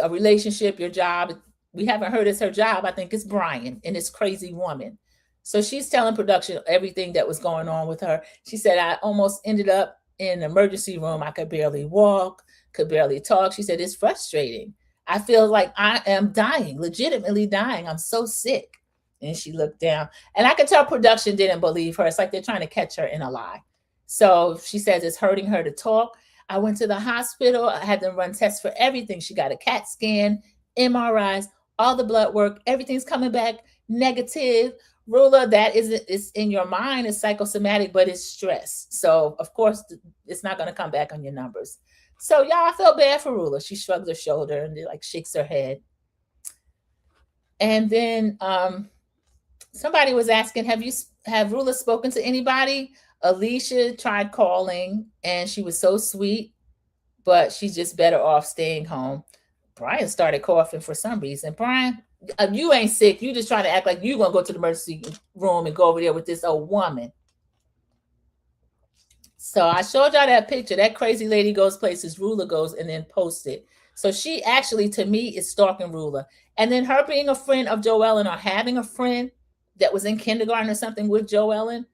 a relationship, your job, we haven't heard it's her job. I think it's Brian and this crazy woman. So she's telling production everything that was going on with her. She said, I almost ended up in the emergency room. I could barely walk, could barely talk. She said, it's frustrating. I feel like I am dying, legitimately dying. I'm so sick. And she looked down. And I could tell production didn't believe her. It's like they're trying to catch her in a lie. So she says it's hurting her to talk. I went to the hospital. I had them run tests for everything. She got a CAT scan, MRIs, all the blood work. Everything's coming back negative. Rula, that is in your mind, is psychosomatic, but it's stress. So of course it's not going to come back on your numbers. So y'all, I felt bad for Rula. She shrugs her shoulder and like shakes her head. And then somebody was asking, have Rula spoken to anybody? Alicia tried calling and she was so sweet, but she's just better off staying home. Brian started coughing for some reason. Brian, you ain't sick. You just trying to act like you're going to go to the emergency room and go over there with this old woman. So I showed y'all that picture. That crazy lady goes places, Rula goes, and then posts it. So she actually, to me, is stalking Rula. And then her being a friend of Joellen or having a friend that was in kindergarten or something with Joellen,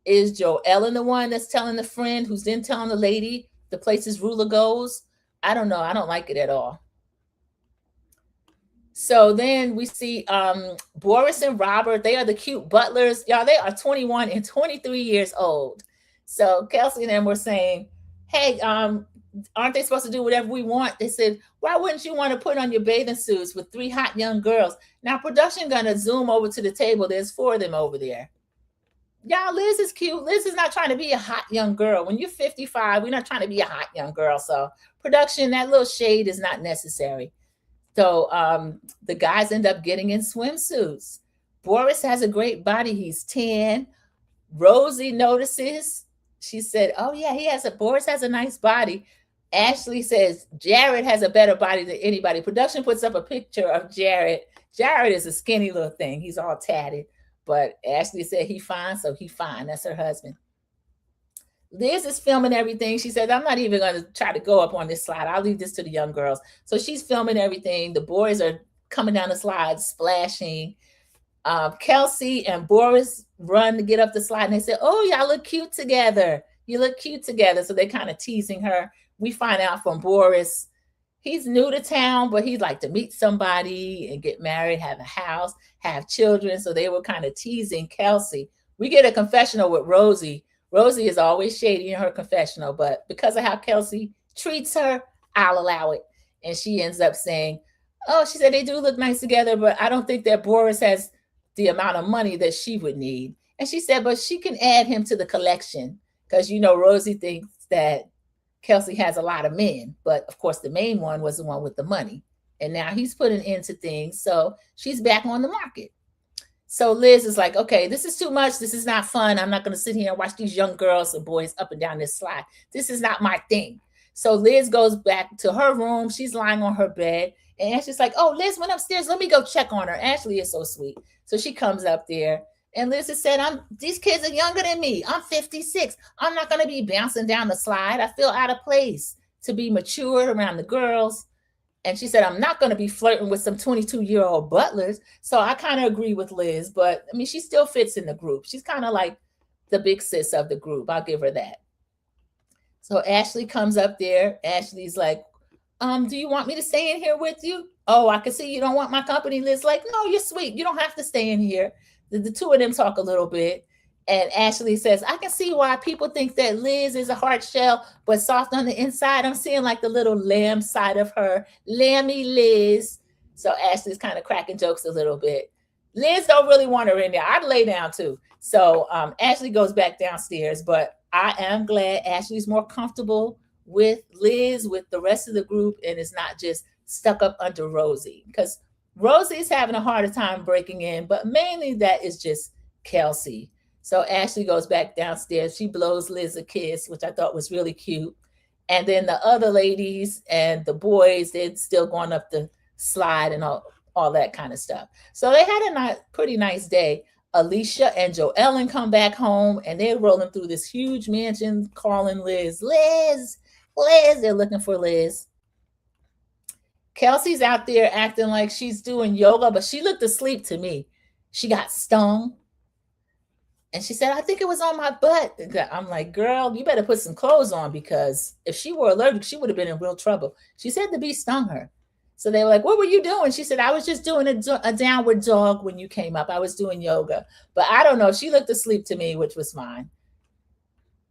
is Joellen the one that's telling the friend who's then telling the lady the places Rula goes? I don't know. I don't like it at all. So then we see Boris and Robert. They are the cute butlers. Y'all, they are 21 and 23 years old. So Kelsey and them were saying, hey, aren't they supposed to do whatever we want? They said, why wouldn't you want to put on your bathing suits with 3 hot young girls? Now production gonna zoom over to the table. There's 4 of them over there. Y'all, Liz is cute. Liz is not trying to be a hot young girl. When you're 55, we're not trying to be a hot young girl. So production, that little shade is not necessary. So the guys end up getting in swimsuits. Boris has a great body. He's 10. Rosie notices. She said, oh yeah, Boris has a nice body. Ashley says Jared has a better body than anybody. Production puts up a picture of Jared. Jared is a skinny little thing. He's all tatted. But Ashley said he fine, so he fine. That's her husband. Liz is filming everything. She said, I'm not even going to try to go up on this slide. I'll leave this to the young girls. So she's filming everything. The boys are coming down the slide, splashing. Kelsey and Boris run to get up the slide. And they said, oh, y'all look cute together. You look cute together. So they're kind of teasing her. We find out from Boris, he's new to town, but he'd like to meet somebody and get married, have a house, have children. So they were kind of teasing Kelsey. We get a confessional with Rosie. Rosie is always shady in her confessional, but because of how Kelsey treats her, I'll allow it. And she ends up saying, oh, she said they do look nice together, but I don't think that Boris has the amount of money that she would need. And she said, but she can add him to the collection because, you know, Rosie thinks that Kelsey has a lot of men, but of course the main one was the one with the money. And now he's putting into things. So she's back on the market. So Liz is like, okay, this is too much. This is not fun. I'm not going to sit here and watch these young girls and boys up and down this slide. This is not my thing. So Liz goes back to her room. She's lying on her bed. And Ashley's like, oh, Liz went upstairs. Let me go check on her. Ashley is so sweet. So she comes up there. And Liz has said, these kids are younger than me. I'm 56. I'm not going to be bouncing down the slide. I feel out of place to be mature around the girls. And she said, I'm not going to be flirting with some 22-year-old butlers. So I kind of agree with Liz. But, I mean, she still fits in the group. She's kind of like the big sis of the group. I'll give her that. So Ashley comes up there. Ashley's like, do you want me to stay in here with you? Oh, I can see you don't want my company. Liz like, no, you're sweet. You don't have to stay in here. The two of them talk a little bit. And Ashley says, I can see why people think that Liz is a hard shell, but soft on the inside. I'm seeing like the little lamb side of her. Lammy Liz. So Ashley's kind of cracking jokes a little bit. Liz don't really want her in there. I'd lay down too. So Ashley goes back downstairs, but I am glad Ashley's more comfortable with Liz, with the rest of the group, and is not just stuck up under Rosie. Because Rosie's having a harder time breaking in, but mainly that is just Kelsey. So Ashley goes back downstairs. She blows Liz a kiss, which I thought was really cute. And then the other ladies and the boys, they're still going up the slide and all that kind of stuff. So they had a pretty nice day. Alicia and Joellen come back home, and they're rolling through this huge mansion calling Liz, Liz, Liz. They're looking for Liz. Kelsey's out there acting like she's doing yoga, but she looked asleep to me. She got stung. And she said, I think it was on my butt. I'm like, girl, you better put some clothes on, because if she were allergic, she would have been in real trouble. She said the bee stung her. So they were like, what were you doing? She said, I was just doing a downward dog when you came up. I was doing yoga. But I don't know. She looked asleep to me, which was fine.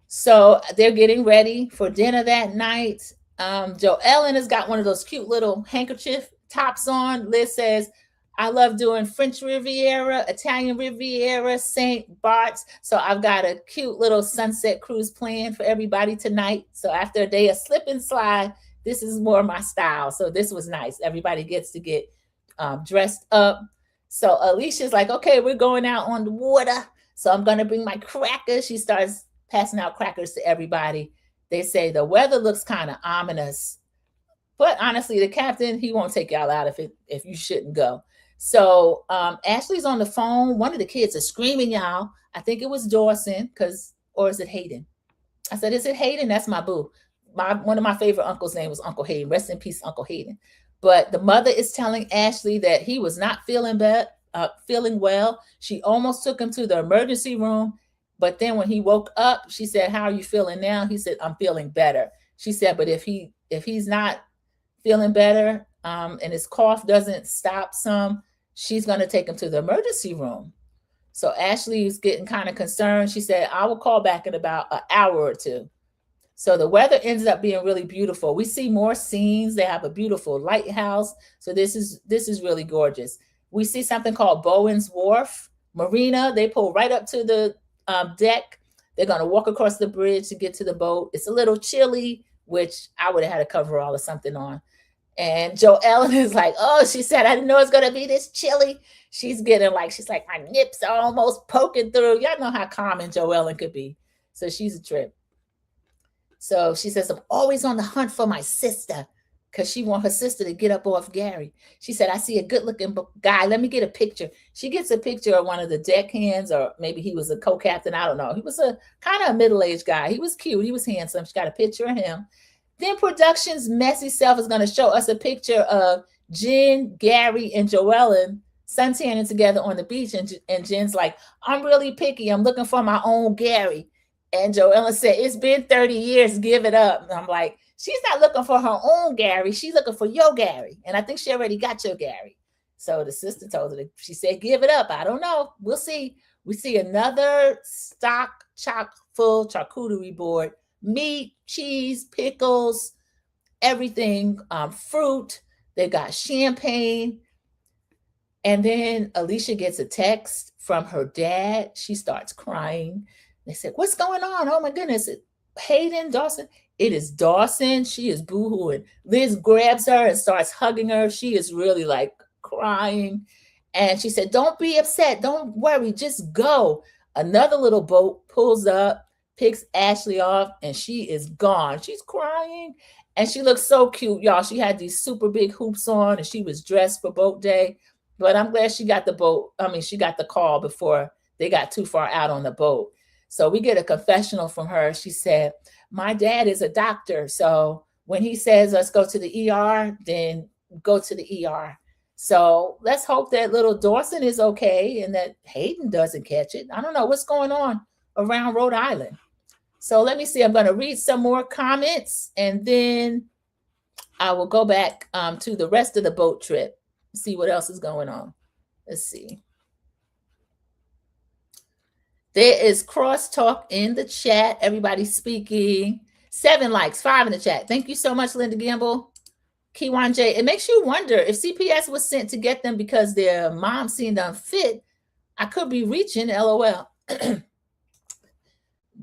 So they're getting ready for dinner that night. Joellen has got one of those cute little handkerchief tops on. Liz says, I love doing French Riviera, Italian Riviera, St. Bart's. So I've got a cute little sunset cruise planned for everybody tonight. So after a day of slip and slide, this is more my style. So this was nice. Everybody gets to get dressed up. So Alicia's like, okay, we're going out on the water. So I'm going to bring my crackers. She starts passing out crackers to everybody. They say the weather looks kind of ominous. But honestly, the captain, he won't take y'all out if you shouldn't go. So Ashley's on the phone. One of the kids is screaming, y'all. I think it was Dawson, or is it Hayden? I said, is it Hayden? That's my boo. One of my favorite uncles' name was Uncle Hayden. Rest in peace, Uncle Hayden. But the mother is telling Ashley that he was not feeling well. She almost took him to the emergency room. But then when he woke up, she said, how are you feeling now? He said, I'm feeling better. She said, but if he's not feeling better and his cough doesn't stop some, she's going to take him to the emergency room. So Ashley is getting kind of concerned. She said, I will call back in about an hour or two. So the weather ends up being really beautiful. We see more scenes. They have a beautiful lighthouse. So this is really gorgeous. We see something called Bowen's Wharf Marina. They pull right up to the deck. They're going to walk across the bridge to get to the boat. It's a little chilly, which I would have had a coverall or something on. And Joellen is like, oh, she said, I didn't know it's going to be this chilly. She's like, my nips are almost poking through. Y'all know how common Joellen could be. So she's a trip. So she says, I'm always on the hunt for my sister, because she wants her sister to get up off Gary. She said, I see a good looking guy. Let me get a picture. She gets a picture of one of the deckhands, or maybe he was a co-captain. I don't know. He was a kind of a middle-aged guy. He was cute. He was handsome. She got a picture of him. Then production's messy self is going to show us a picture of Jen, Gary, and Joellen suntanning together on the beach. And Jen's like, I'm really picky. I'm looking for my own Gary. And Joellen said, it's been 30 years. Give it up. And I'm like, she's not looking for her own Gary. She's looking for your Gary. And I think she already got your Gary. So the sister told her, she said, give it up. I don't know. We'll see. We see another stock chock full charcuterie board. Meat, cheese, pickles, everything, fruit. They got champagne. And then Alicia gets a text from her dad. She starts crying. They said, what's going on? Oh my goodness. Hayden, Dawson. It is Dawson. She is boohooing. Liz grabs her and starts hugging her. She is really like crying. And she said, don't be upset. Don't worry. Just go. Another little boat pulls up, picks Ashley off, and she is gone. She's crying. And she looks so cute, y'all. She had these super big hoops on, and she was dressed for boat day. But I'm glad she got she got the call before they got too far out on the boat. So we get a confessional from her. She said, my dad is a doctor. So when he says, let's go to the ER, then go to the ER. So let's hope that little Dawson is okay and that Hayden doesn't catch it. I don't know what's going on around Rhode Island. So let me see. I'm going to read some more comments, and then I will go back to the rest of the boat trip, see what else is going on. Let's see. There is crosstalk in the chat. Everybody's speaking. 7 likes, 5 in the chat. Thank you so much, Linda Gamble. Kiwan J. It makes you wonder if CPS was sent to get them because their mom seemed unfit. I could be reaching, LOL.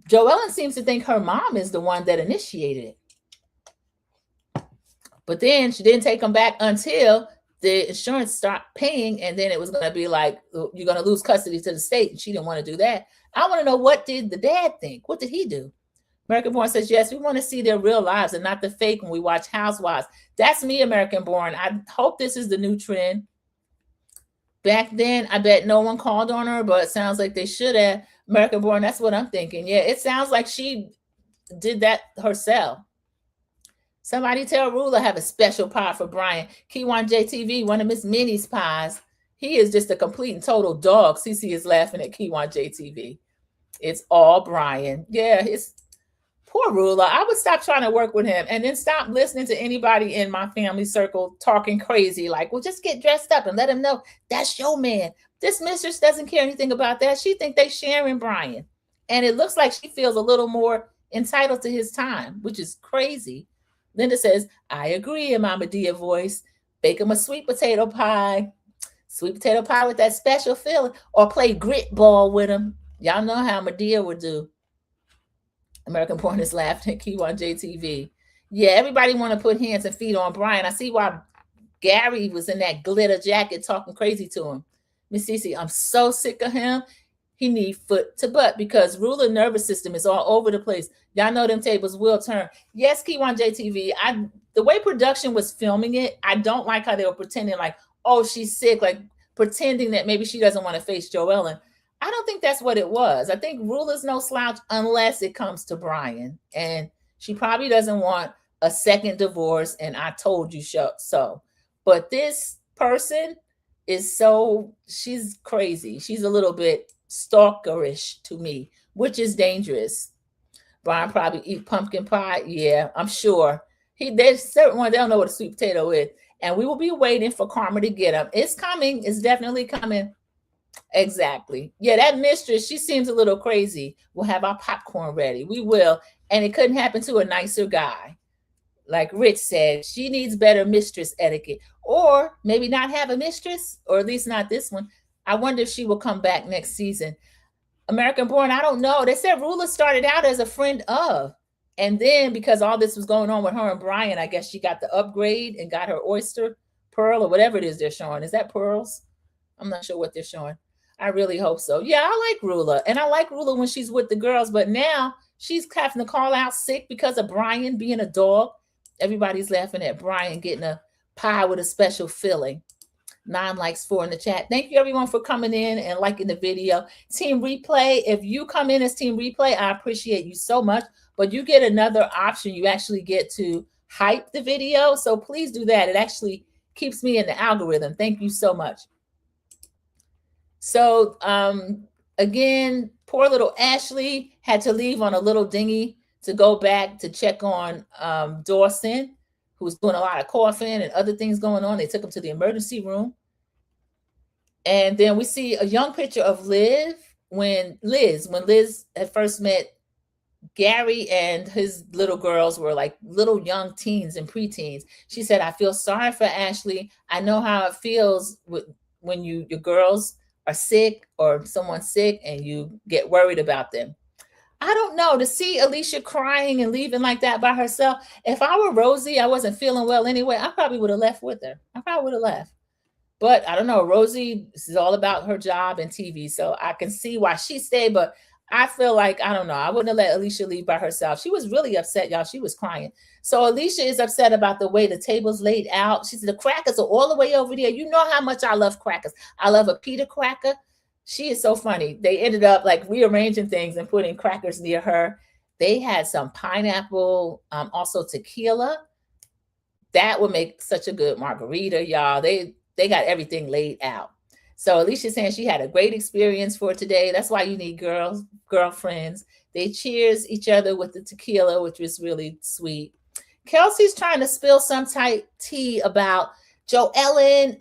Joellen seems to think her mom is the one that initiated it. But then she didn't take them back until the insurance stopped paying, and then it was going to be like, you're going to lose custody to the state, and she didn't want to do that. I want to know, what did the dad think? What did he do? American Born says, yes, we want to see their real lives and not the fake when we watch Housewives. That's me, American Born. I hope this is the new trend. Back then, I bet no one called on her, but it sounds like they should have. American Born, that's what I'm thinking. Yeah, it sounds like she did that herself. Somebody tell Ruler have a special pie for Brian. Keywan JTV, one of Miss Minnie's pies. He is just a complete and total dog. Cece is laughing at Keywan JTV. It's all Brian. Yeah, it's poor Ruler. I would stop trying to work with him and then stop listening to anybody in my family circle talking crazy. Like, well, just get dressed up and let him know that's your man. This mistress doesn't care anything about that. She think they sharing Brian. And it looks like she feels a little more entitled to his time, which is crazy. Linda says, I agree in my Medea voice. Bake him a sweet potato pie. Sweet potato pie with that special filling. Or play grit ball with him. Y'all know how Medea would do. American Porn is laughing at Keywan JTV. Yeah, everybody want to put hands and feet on Brian. I see why Gary was in that glitter jacket talking crazy to him. Miss Cece, I'm so sick of him. He need foot to butt because Ruler nervous system is all over the place. Y'all know them tables will turn. Yes, Keywan JTV. The way production was filming it, I don't like how they were pretending like, oh, she's sick, like pretending that maybe she doesn't want to face Joellen. I don't think that's what it was. I think Ruler's no slouch unless it comes to Brian. And she probably doesn't want a second divorce. And I told you so. But this person is she's crazy. She's a little bit stalkerish to me, which is dangerous. Brian probably eat pumpkin pie. Yeah, I'm sure. There's certain one, they don't know what a sweet potato is. And we will be waiting for karma to get him. It's coming. It's definitely coming. Exactly. Yeah, that mistress, she seems a little crazy. We'll have our popcorn ready. We will. And it couldn't happen to a nicer guy. Like Rich said, she needs better mistress etiquette. Or maybe not have a mistress, or at least not this one. I wonder if she will come back next season. American Born, I don't know. They said Ruler started out as a friend of. And then because all this was going on with her and Brian, I guess she got the upgrade and got her oyster pearl or whatever it is they're showing. Is that pearls? I'm not sure what they're showing. I really hope so. Yeah, I like Ruler. And I like Ruler when she's with the girls. But now she's having to call out sick because of Brian being a dog. Everybody's laughing at Brian getting a pie with a special filling. 9 likes, 4 in the chat. Thank you, everyone, for coming in and liking the video. Team Replay, if you come in as Team Replay, I appreciate you so much. But you get another option. You actually get to hype the video. So please do that. It actually keeps me in the algorithm. Thank you so much. So, again, poor little Ashley had to leave on a little dinghy to go back to check on Dawson, who was doing a lot of coughing and other things going on. They took him to the emergency room. And then we see a young picture of Liz when Liz had first met Gary, and his little girls were like little young teens and preteens. She said, I feel sorry for Ashley. I know how it feels when your girls are sick or someone's sick and you get worried about them. I don't know, to see Alicia crying and leaving like that by herself. If I were Rosie, I wasn't feeling well anyway, I probably would have left with her. I probably would have left. But I don't know, Rosie, this is all about her job and TV. So I can see why she stayed, but I feel like, I don't know, I wouldn't have let Alicia leave by herself. She was really upset, y'all. She was crying. So Alicia is upset about the way the table's laid out. She said, the crackers are all the way over there. You know how much I love crackers. I love a pita cracker. She is so funny. They ended up like rearranging things and putting crackers near her. They had some pineapple, also tequila. That would make such a good margarita, y'all. They got everything laid out. So Alicia's saying she had a great experience for today. That's why you need girlfriends. They cheers each other with the tequila, which was really sweet. Kelsey's trying to spill some type tea about Joellen.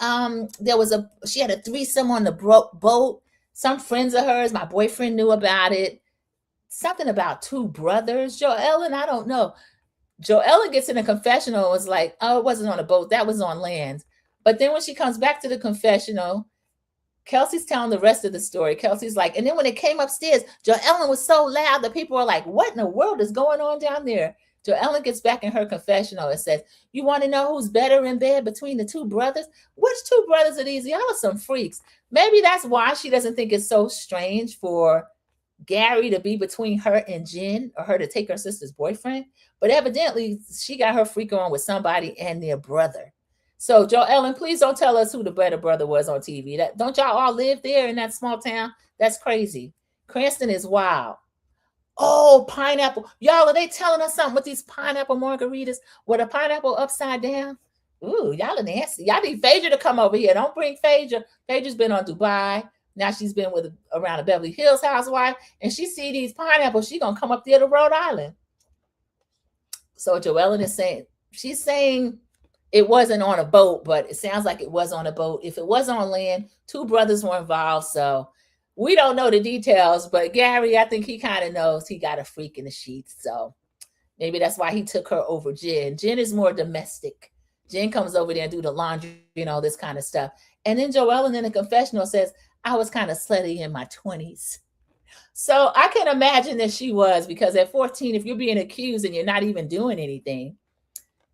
She had a threesome on the boat. Some friends of hers, my boyfriend knew about it. Something about 2 brothers. Joellen, I don't know. Joellen gets in a confessional and was like, oh, it wasn't on a boat. That was on land. But then when she comes back to the confessional, Kelsey's telling the rest of the story. Kelsey's like, and then when it came upstairs, Joellen was so loud that people were like, what in the world is going on down there? Joellen gets back in her confessional and says, you want to know who's better in bed between the 2 brothers? Which 2 brothers are these? Y'all are some freaks. Maybe that's why she doesn't think it's so strange for Gary to be between her and Jen, or her to take her sister's boyfriend. But evidently, she got her freak on with somebody and their brother. So, Joellen, please don't tell us who the better brother was on TV. Don't y'all all live there in that small town? That's crazy. Cranston is wild. Oh, pineapple. Y'all, are they telling us something with these pineapple margaritas with a pineapple upside down? Ooh, y'all are nasty. Y'all need Phaedra to come over here. Don't bring Phaedra. Phaedra's been on Dubai. Now she's been with around a Beverly Hills housewife, and she see these pineapples. She gonna come up there to Rhode Island. So Joellen is saying, she's saying it wasn't on a boat, but it sounds like it was on a boat. If it was on land, 2 brothers were involved. So we don't know the details, but Gary, I think he kind of knows. He got a freak in the sheets. So maybe that's why he took her over Jen. Jen is more domestic. Jen comes over there and do the laundry and all this kind of stuff. And then Joellen in the confessional says, I was kind of slutty in my 20s. So I can imagine that she was, because at 14, if you're being accused and you're not even doing anything.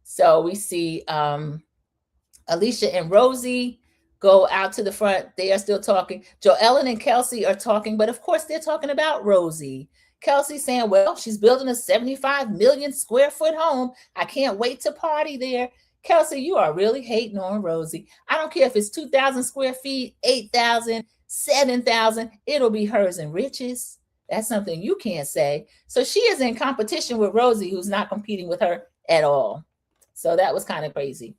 So we see Alicia and Rosie go out to the front. They are still talking. Joellen and Kelsey are talking, but of course they're talking about Rosie. Kelsey saying, well, she's building a 75 million square foot home. I can't wait to party there. Kelsey, you are really hating on Rosie. I don't care if it's 2,000 square feet, 8,000, 7,000. It'll be hers and riches. That's something you can't say. So she is in competition with Rosie, who's not competing with her at all. So that was kind of crazy.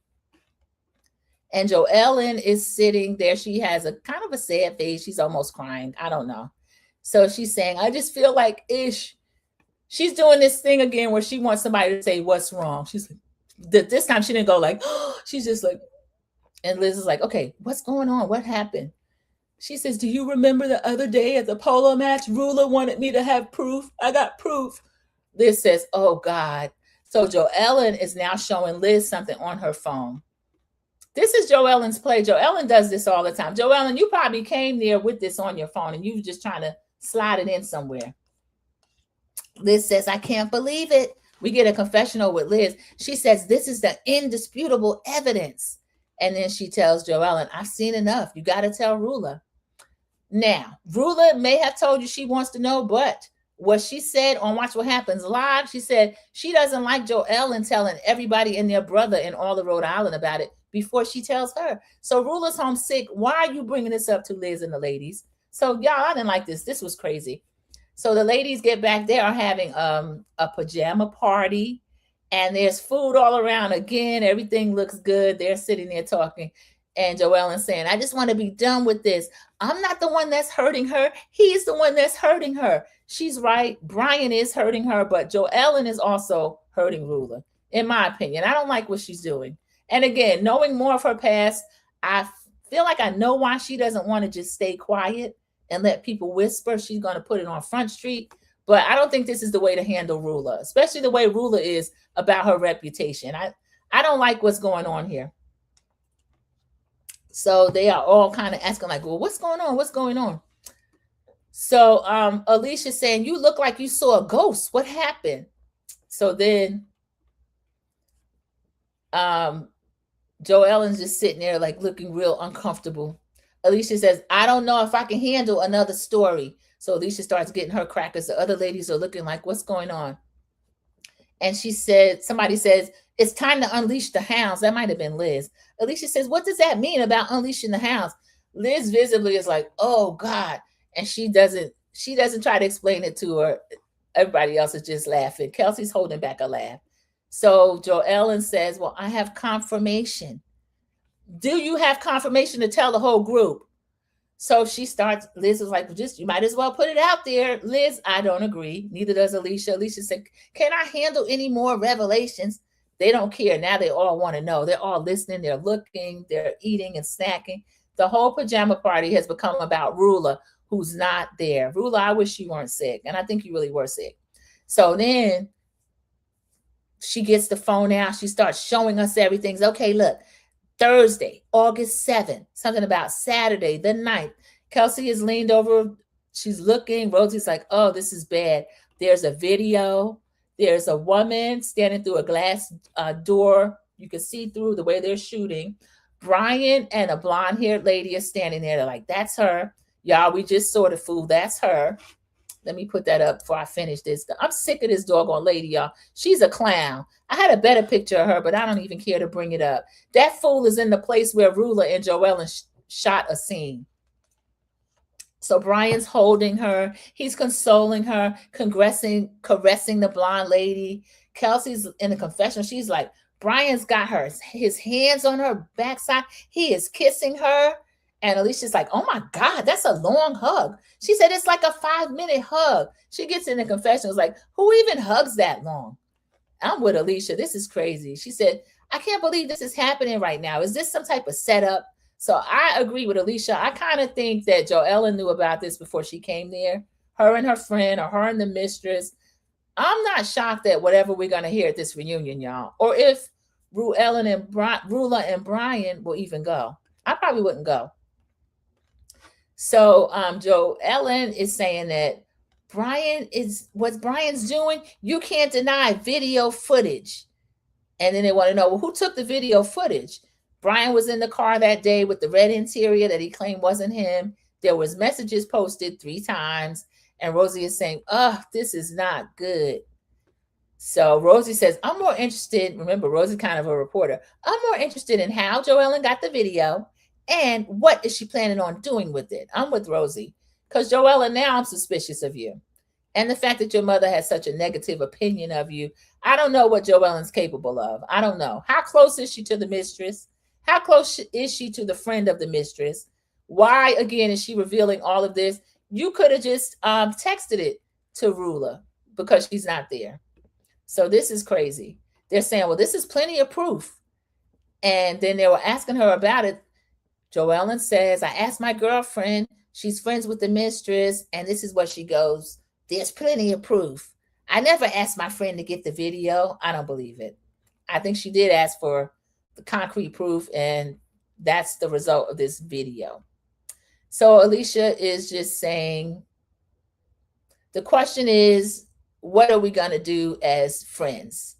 And Joellen is sitting there. She has a kind of a sad face. She's almost crying. I don't know. So she's saying, I just feel like she's doing this thing again where she wants somebody to say what's wrong. She's like, this time she didn't go like, oh, she's just like, and Liz is like, okay, what's going on? What happened? She says, do you remember the other day at the polo match? Rula wanted me to have proof. I got proof. Liz says, oh God. So Joellen is now showing Liz something on her phone. This is Joellen's play. Joellen does this all the time. Joellen, you probably came there with this on your phone and you were just trying to slide it in somewhere. Liz says, I can't believe it. We get a confessional with Liz. She says, this is the indisputable evidence. And then she tells Joellen, I've seen enough. You got to tell Rula. Now, Rula may have told you she wants to know, but what she said on Watch What Happens Live, she said she doesn't like Joellen telling everybody and their brother in all of Rhode Island about it before she tells her. So Rula's homesick. Why are you bringing this up to Liz and the ladies? So y'all, I didn't like this. This was crazy. So the ladies get back. They are having a pajama party, and there's food all around. Again, everything looks good. They're sitting there talking, and Joellen saying, I just want to be done with this. I'm not the one that's hurting her. He's the one that's hurting her. She's right. Brian is hurting her, but Joellen is also hurting Rula, in my opinion. I don't like what she's doing. And again, knowing more of her past, I feel like I know why she doesn't want to just stay quiet and let people whisper. She's going to put it on Front Street. But I don't think this is the way to handle Rula, especially the way Rula is about her reputation. I don't like what's going on here. So they are all kind of asking like, well, what's going on? What's going on? So Alicia's saying, you look like you saw a ghost. What happened? So then Joellen's just sitting there like looking real uncomfortable. Alicia says, I don't know if I can handle another story. So Alicia starts getting her crackers. The other ladies are looking like, what's going on? And she said, somebody says, it's time to unleash the hounds. That might have been Liz. Alicia says, what does that mean about unleashing the hounds? Liz visibly is like, oh God. And she doesn't try to explain it to her. Everybody else is just laughing. Kelsey's holding back a laugh. So Joellen says, well, I have confirmation. Do you have confirmation to tell the whole group? So she starts, Liz is like, just, you might as well put it out there. Liz, I don't agree. Neither does Alicia. Alicia said, can I handle any more revelations? They don't care. Now they all want to know. They're all listening. They're looking. They're eating and snacking. The whole pajama party has become about Rula, who's not there. Rula, I wish you weren't sick. And I think you really were sick. So then she gets the phone out. She starts showing us everything. Okay, look. Thursday, August 7th, something about Saturday, the 9th. Kelsey is leaned over. She's looking. Rosie's like, oh, this is bad. There's a video. There's a woman standing through a glass door. You can see through the way they're shooting. Brian and a blonde-haired lady are standing there. They're like, that's her. Y'all, we just saw the fool. That's her. Let me put that up before I finish this. I'm sick of this doggone lady, y'all. She's a clown. I had a better picture of her, but I don't even care to bring it up. That fool is in the place where Rula and Joellen shot a scene. So Brian's holding her. He's consoling her, caressing the blonde lady. Kelsey's in the confessional. She's like, Brian's got his hands on her backside. He is kissing her. And Alicia's like, oh my God, that's a long hug. She said it's like a 5-minute hug. She gets in the confessional. It's like, who even hugs that long? I'm with Alicia. This is crazy. She said, I can't believe this is happening right now. Is this some type of setup? So I agree with Alicia. I kind of think that Joella knew about this before she came there. Her and her friend, or her and the mistress. I'm not shocked at whatever we're going to hear at this reunion, y'all. Or if Rula and Brian will even go. I probably wouldn't go. So Joellen is saying that what Brian's doing, you can't deny video footage. And then they want to know, well, who took the video footage? Brian was in the car that day with the red interior that he claimed wasn't him. There was messages posted 3 times. And Rosie is saying, oh, this is not good. So Rosie says, I'm more interested. Remember, Rosie's kind of a reporter. I'm more interested in how Joellen got the video and what is she planning on doing with it. I'm with Rosie. Because Joella, now I'm suspicious of you. And the fact that your mother has such a negative opinion of you, I don't know what Joellen's capable of. I don't know. How close is she to the mistress? How close is she to the friend of the mistress? Why, again, is she revealing all of this? You could have just texted it to Rula because she's not there. So this is crazy. They're saying, well, this is plenty of proof. And then they were asking her about it. Joellen says, I asked my girlfriend. She's friends with the mistress. And this is what she goes. There's plenty of proof. I never asked my friend to get the video. I don't believe it. I think she did ask for the concrete proof, and that's the result of this video. So Alicia is just saying, the question is, what are we going to do as friends?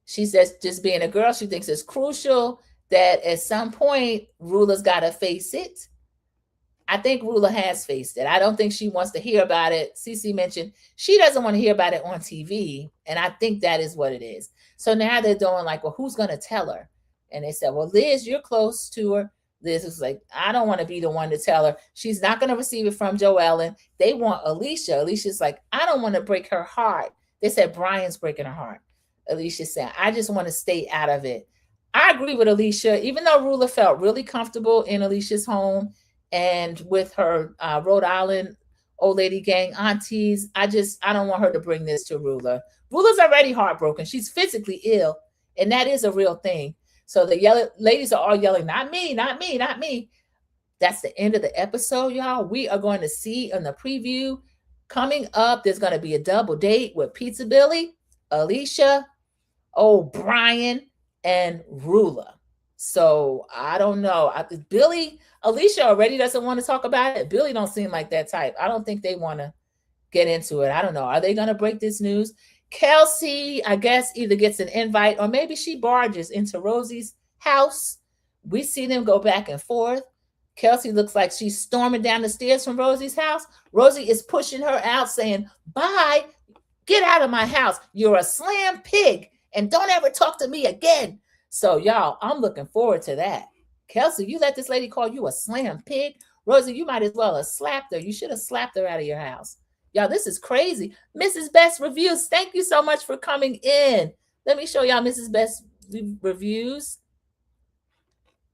She says, just being a girl, she thinks it's crucial that at some point, Rula's got to face it. I think Rula has faced it. I don't think she wants to hear about it. Cece mentioned she doesn't want to hear about it on TV. And I think that is what it is. So now they're doing like, well, who's going to tell her? And they said, well, Liz, you're close to her. Liz was like, I don't want to be the one to tell her. She's not going to receive it from Joellen. They want Alicia. Alicia's like, I don't want to break her heart. They said, Brian's breaking her heart. Alicia said, I just want to stay out of it. I agree with Alicia. Even though Rula felt really comfortable in Alicia's home and with her Rhode Island old lady gang aunties, I don't want her to bring this to Rula. Rula's already heartbroken. She's physically ill, and that is a real thing. So the ladies are all yelling, not me, not me, not me. That's the end of the episode, y'all. We are going to see in the preview coming up, there's going to be a double date with Pizza Billy, Alicia, Brian, and Rula. So I don't know. Alicia already doesn't want to talk about it. Billy don't seem like that type. I don't think they want to get into it. I don't know. Are they going to break this news? Kelsey, I guess, either gets an invite or maybe she barges into Rosie's house. We see them go back and forth. Kelsey looks like she's storming down the stairs from Rosie's house. Rosie is pushing her out saying, bye, get out of my house. You're a slam pig and don't ever talk to me again. So y'all, I'm looking forward to that. Kelsey, you let this lady call you a slam pig? Rosie, you might as well have slapped her. You should have slapped her out of your house. Y'all, this is crazy. Mrs. Best Reviews, thank you so much for coming in. Let me show y'all Mrs. Best Reviews.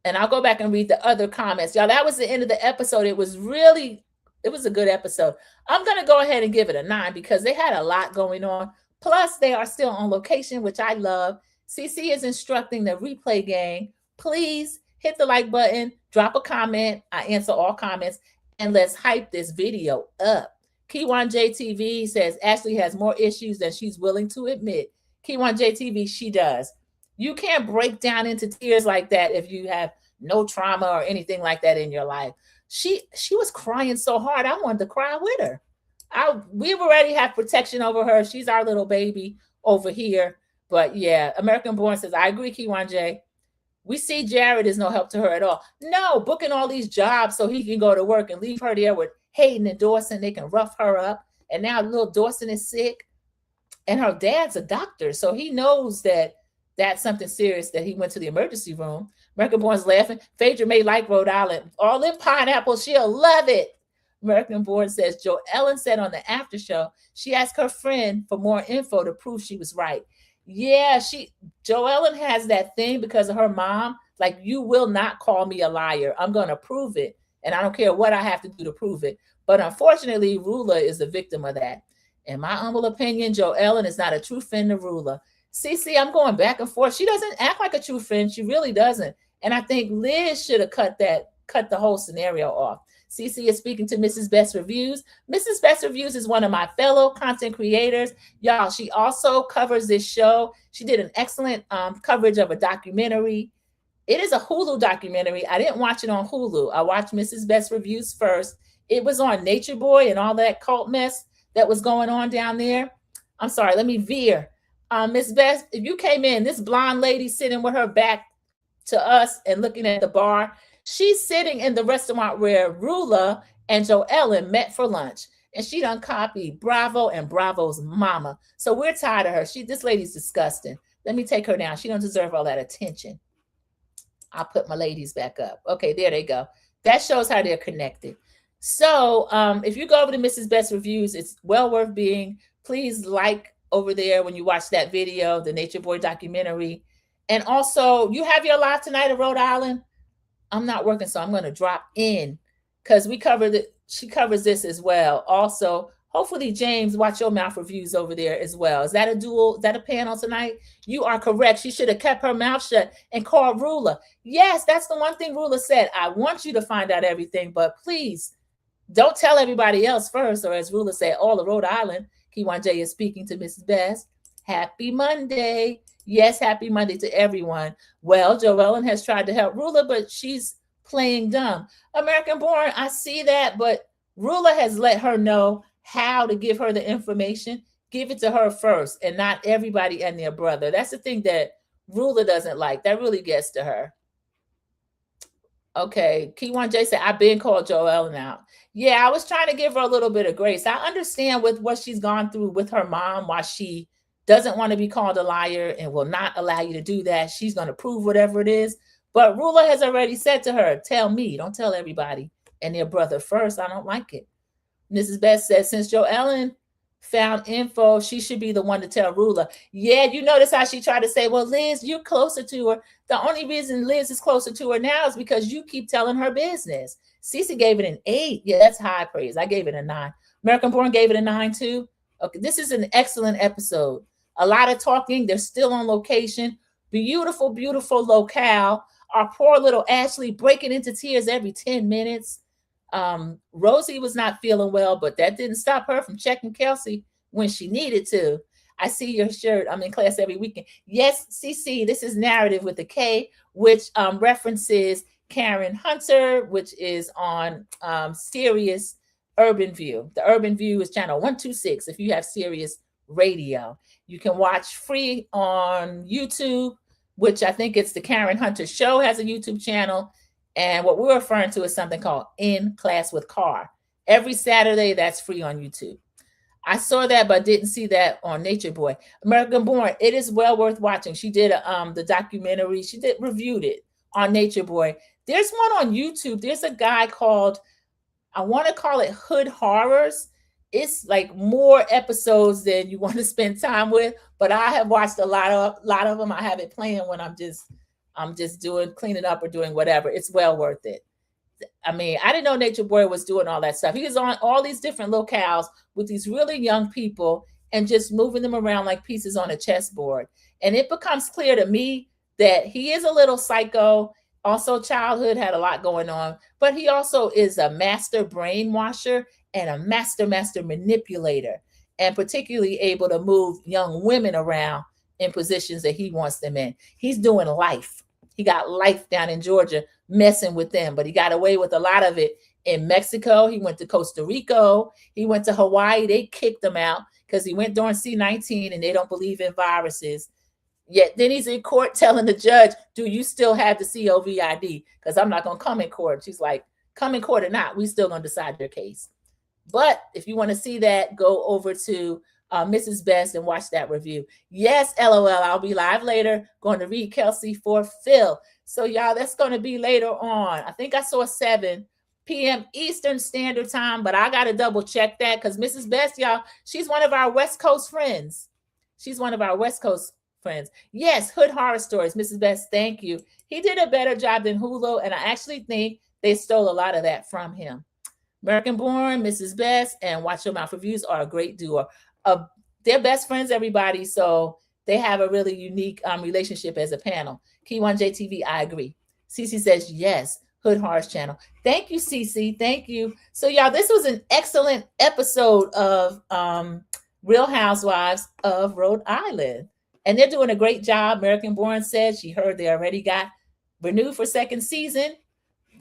And I'll go back and read the other comments. Y'all, that was the end of the episode. It was a good episode. I'm going to go ahead and give it a 9 because they had a lot going on. Plus, they are still on location, which I love. CC is instructing the replay gang. Please hit the like button, drop a comment. I answer all comments, and let's hype this video up. Keywan JTV says Ashley has more issues than she's willing to admit. Keywan JTV, she does. You can't break down into tears like that if you have no trauma or anything like that in your life. She was crying so hard, I wanted to cry with her. We already have protection over her. She's our little baby over here. But yeah, American Born says, I agree, Keywan J. We see Jared is no help to her at all. No, booking all these jobs so he can go to work and leave her there with Hayden and Dawson. They can rough her up. And now little Dawson is sick. And her dad's a doctor. So he knows that that's something serious that he went to the emergency room. American Born's laughing. Phaedra may like Rhode Island. All in pineapple. She'll love it. American Born says, Joe Ellen said on the after show, she asked her friend for more info to prove she was right. Yeah, Joe Ellen has that thing because of her mom. Like, you will not call me a liar. I'm going to prove it. And I don't care what I have to do to prove it. But unfortunately, Rula is the victim of that. In my humble opinion, Joe Ellen is not a true friend to Rula. Cece, I'm going back and forth. She doesn't act like a true friend. She really doesn't. And I think Liz should have cut the whole scenario off. Cece is speaking to Mrs. Best Reviews. Mrs. Best Reviews is one of my fellow content creators. Y'all, she also covers this show. She did an excellent coverage of a documentary. It is a Hulu documentary. I didn't watch it on Hulu. I watched Mrs. Best Reviews first. It was on Nature Boy and all that cult mess that was going on down there. I'm sorry, let me veer. Miss Best, if you came in, this blonde lady sitting with her back to us and looking at the bar, she's sitting in the restaurant where Rula and Joe Ellen met for lunch. And she done copied Bravo and Bravo's mama. So we're tired of her. This lady's disgusting. Let me take her down. She don't deserve all that attention. I'll put my ladies back up. Okay, there they go. That shows how they're connected. So if you go over to Mrs. Best Reviews, it's well worth being. Please like over there when you watch that video, the Nature Boy documentary. And also, you have your live tonight at Rhode Island. I'm not working, so I'm going to drop in because she covers this as well. Also, hopefully, James, watch your mouth reviews over there as well. Is that a panel tonight? You are correct. She should have kept her mouth shut and called Rula. Yes, that's the one thing Rula said. I want you to find out everything, but please don't tell everybody else first. Or as Rula said, all of Rhode Island. Kiwan J is speaking to Mrs. Best. Happy Monday. Yes, happy Monday to everyone. Well, Joellen has tried to help Rula, but she's playing dumb. American Born, I see that, but Rula has let her know how to give her the information. Give it to her first and not everybody and their brother. That's the thing that Rula doesn't like. That really gets to her. Okay, Kiwan J said, I've been called Joellen out. Yeah, I was trying to give her a little bit of grace. I understand with what she's gone through with her mom, why she doesn't want to be called a liar and will not allow you to do that. She's going to prove whatever it is. But Rula has already said to her, tell me, don't tell everybody and their brother first. I don't like it. Mrs. Best says, since Joellen found info, she should be the one to tell Rula. Yeah, you notice how she tried to say, well, Liz, you're closer to her. The only reason Liz is closer to her now is because you keep telling her business. Cece gave it an 8. Yeah, that's high praise. I gave it a 9. American Born gave it a 9 too. Okay, this is an excellent episode. A lot of talking. They're still on location. Beautiful, beautiful locale. Our poor little Ashley breaking into tears every 10 minutes. Rosie was not feeling well, but that didn't stop her from checking Kelsey when she needed to. I see your shirt. I'm in class every weekend. Yes, CC, this is Narrative with a K, which references Karen Hunter, which is on Sirius Urban View. The Urban View is channel 126 if you have Sirius Radio. You can watch free on YouTube, which I think it's the Karen Hunter Show has a YouTube channel. And what we're referring to is something called In Class with Car. Every Saturday, that's free on YouTube. I saw that, but didn't see that on Nature Boy. American Born, it is well worth watching. She did the documentary. She reviewed it on Nature Boy. There's one on YouTube. There's a guy called, I want to call it Hood Horrors. It's like more episodes than you want to spend time with, but I have watched a lot of them. I have it playing when I'm just doing cleaning up or doing whatever. It's well worth it. I mean, I didn't know Nature Boy was doing all that stuff. He was on all these different locales with these really young people and just moving them around like pieces on a chessboard. And it becomes clear to me that he is a little psycho. Also, childhood had a lot going on, but he also is a master brainwasher and a master manipulator, and particularly able to move young women around in positions that he wants them in. He's doing life. He got life down in Georgia messing with them, but he got away with a lot of it in Mexico. He went to Costa Rica. He went to Hawaii. They kicked him out because he went during C-19 and they don't believe in viruses. Yet then he's in court telling the judge, do you still have the COVID? Because I'm not going to come in court. She's like, come in court or not, we still going to decide your case. But if you want to see that, go over to Mrs. Best and watch that review. Yes, LOL, I'll be live later. Going to read Kelsey for Phil. So y'all, that's going to be later on. I think I saw 7. p.m. Eastern Standard Time, but I got to double check that because Mrs. Best, y'all, she's one of our West Coast friends. She's one of our West Coast friends. Yes, Hood Horror Stories. Mrs. Best, thank you. He did a better job than Hulu, and I actually think they stole a lot of that from him. American Born, Mrs. Best, and Watch Your Mouth Reviews are a great duo. They're best friends, everybody, so they have a really unique relationship as a panel. Key1 JTV, I agree. Cece says, yes, Hood Horror's channel. Thank you, Cece. Thank you. So, y'all, this was an excellent episode of Real Housewives of Rhode Island. And they're doing a great job. American Born said she heard they already got renewed for second season.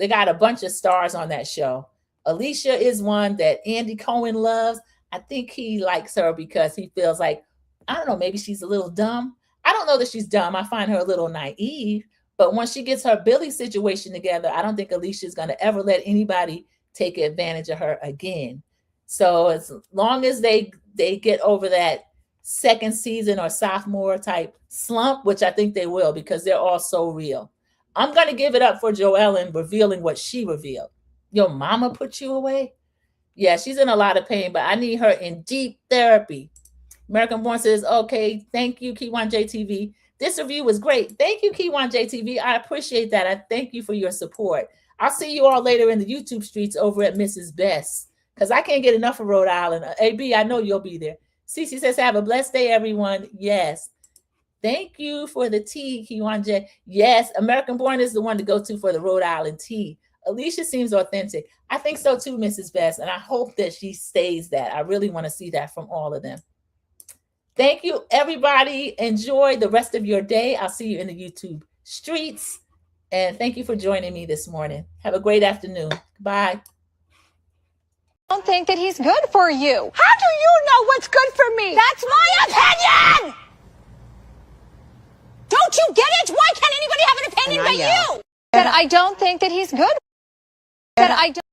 They got a bunch of stars on that show. Alicia is one that Andy Cohen loves. I think he likes her because he feels like, I don't know, maybe she's a little dumb. I don't know that she's dumb. I find her a little naive. But once she gets her Billy situation together, I don't think Alicia's going to ever let anybody take advantage of her again. So as long as they get over that second season or sophomore type slump, which I think they will because they're all so real. I'm going to give it up for Joellen revealing what she revealed. Your mama put you away? Yeah, she's in a lot of pain, but I need her in deep therapy. American Born says, okay, thank you, Key1 JTV. This review was great. Thank you, Key1 JTV. I appreciate that. I thank you for your support. I'll see you all later in the YouTube streets over at Mrs. Best because I can't get enough of Rhode Island. AB, I know you'll be there. Cece says, have a blessed day, everyone. Yes. Thank you for the tea, Key1 J. Yes, American Born is the one to go to for the Rhode Island tea. Alicia seems authentic. I think so too, Mrs. Best, and I hope that she stays that. I really want to see that from all of them. Thank you, everybody. Enjoy the rest of your day. I'll see you in the YouTube streets, and thank you for joining me this morning. Have a great afternoon. Bye.
I don't think that he's good for you.
How do you know what's good for me?
That's my opinion! Don't you get it? Why can't anybody have an opinion but you? That I don't think that he's good. That I don't.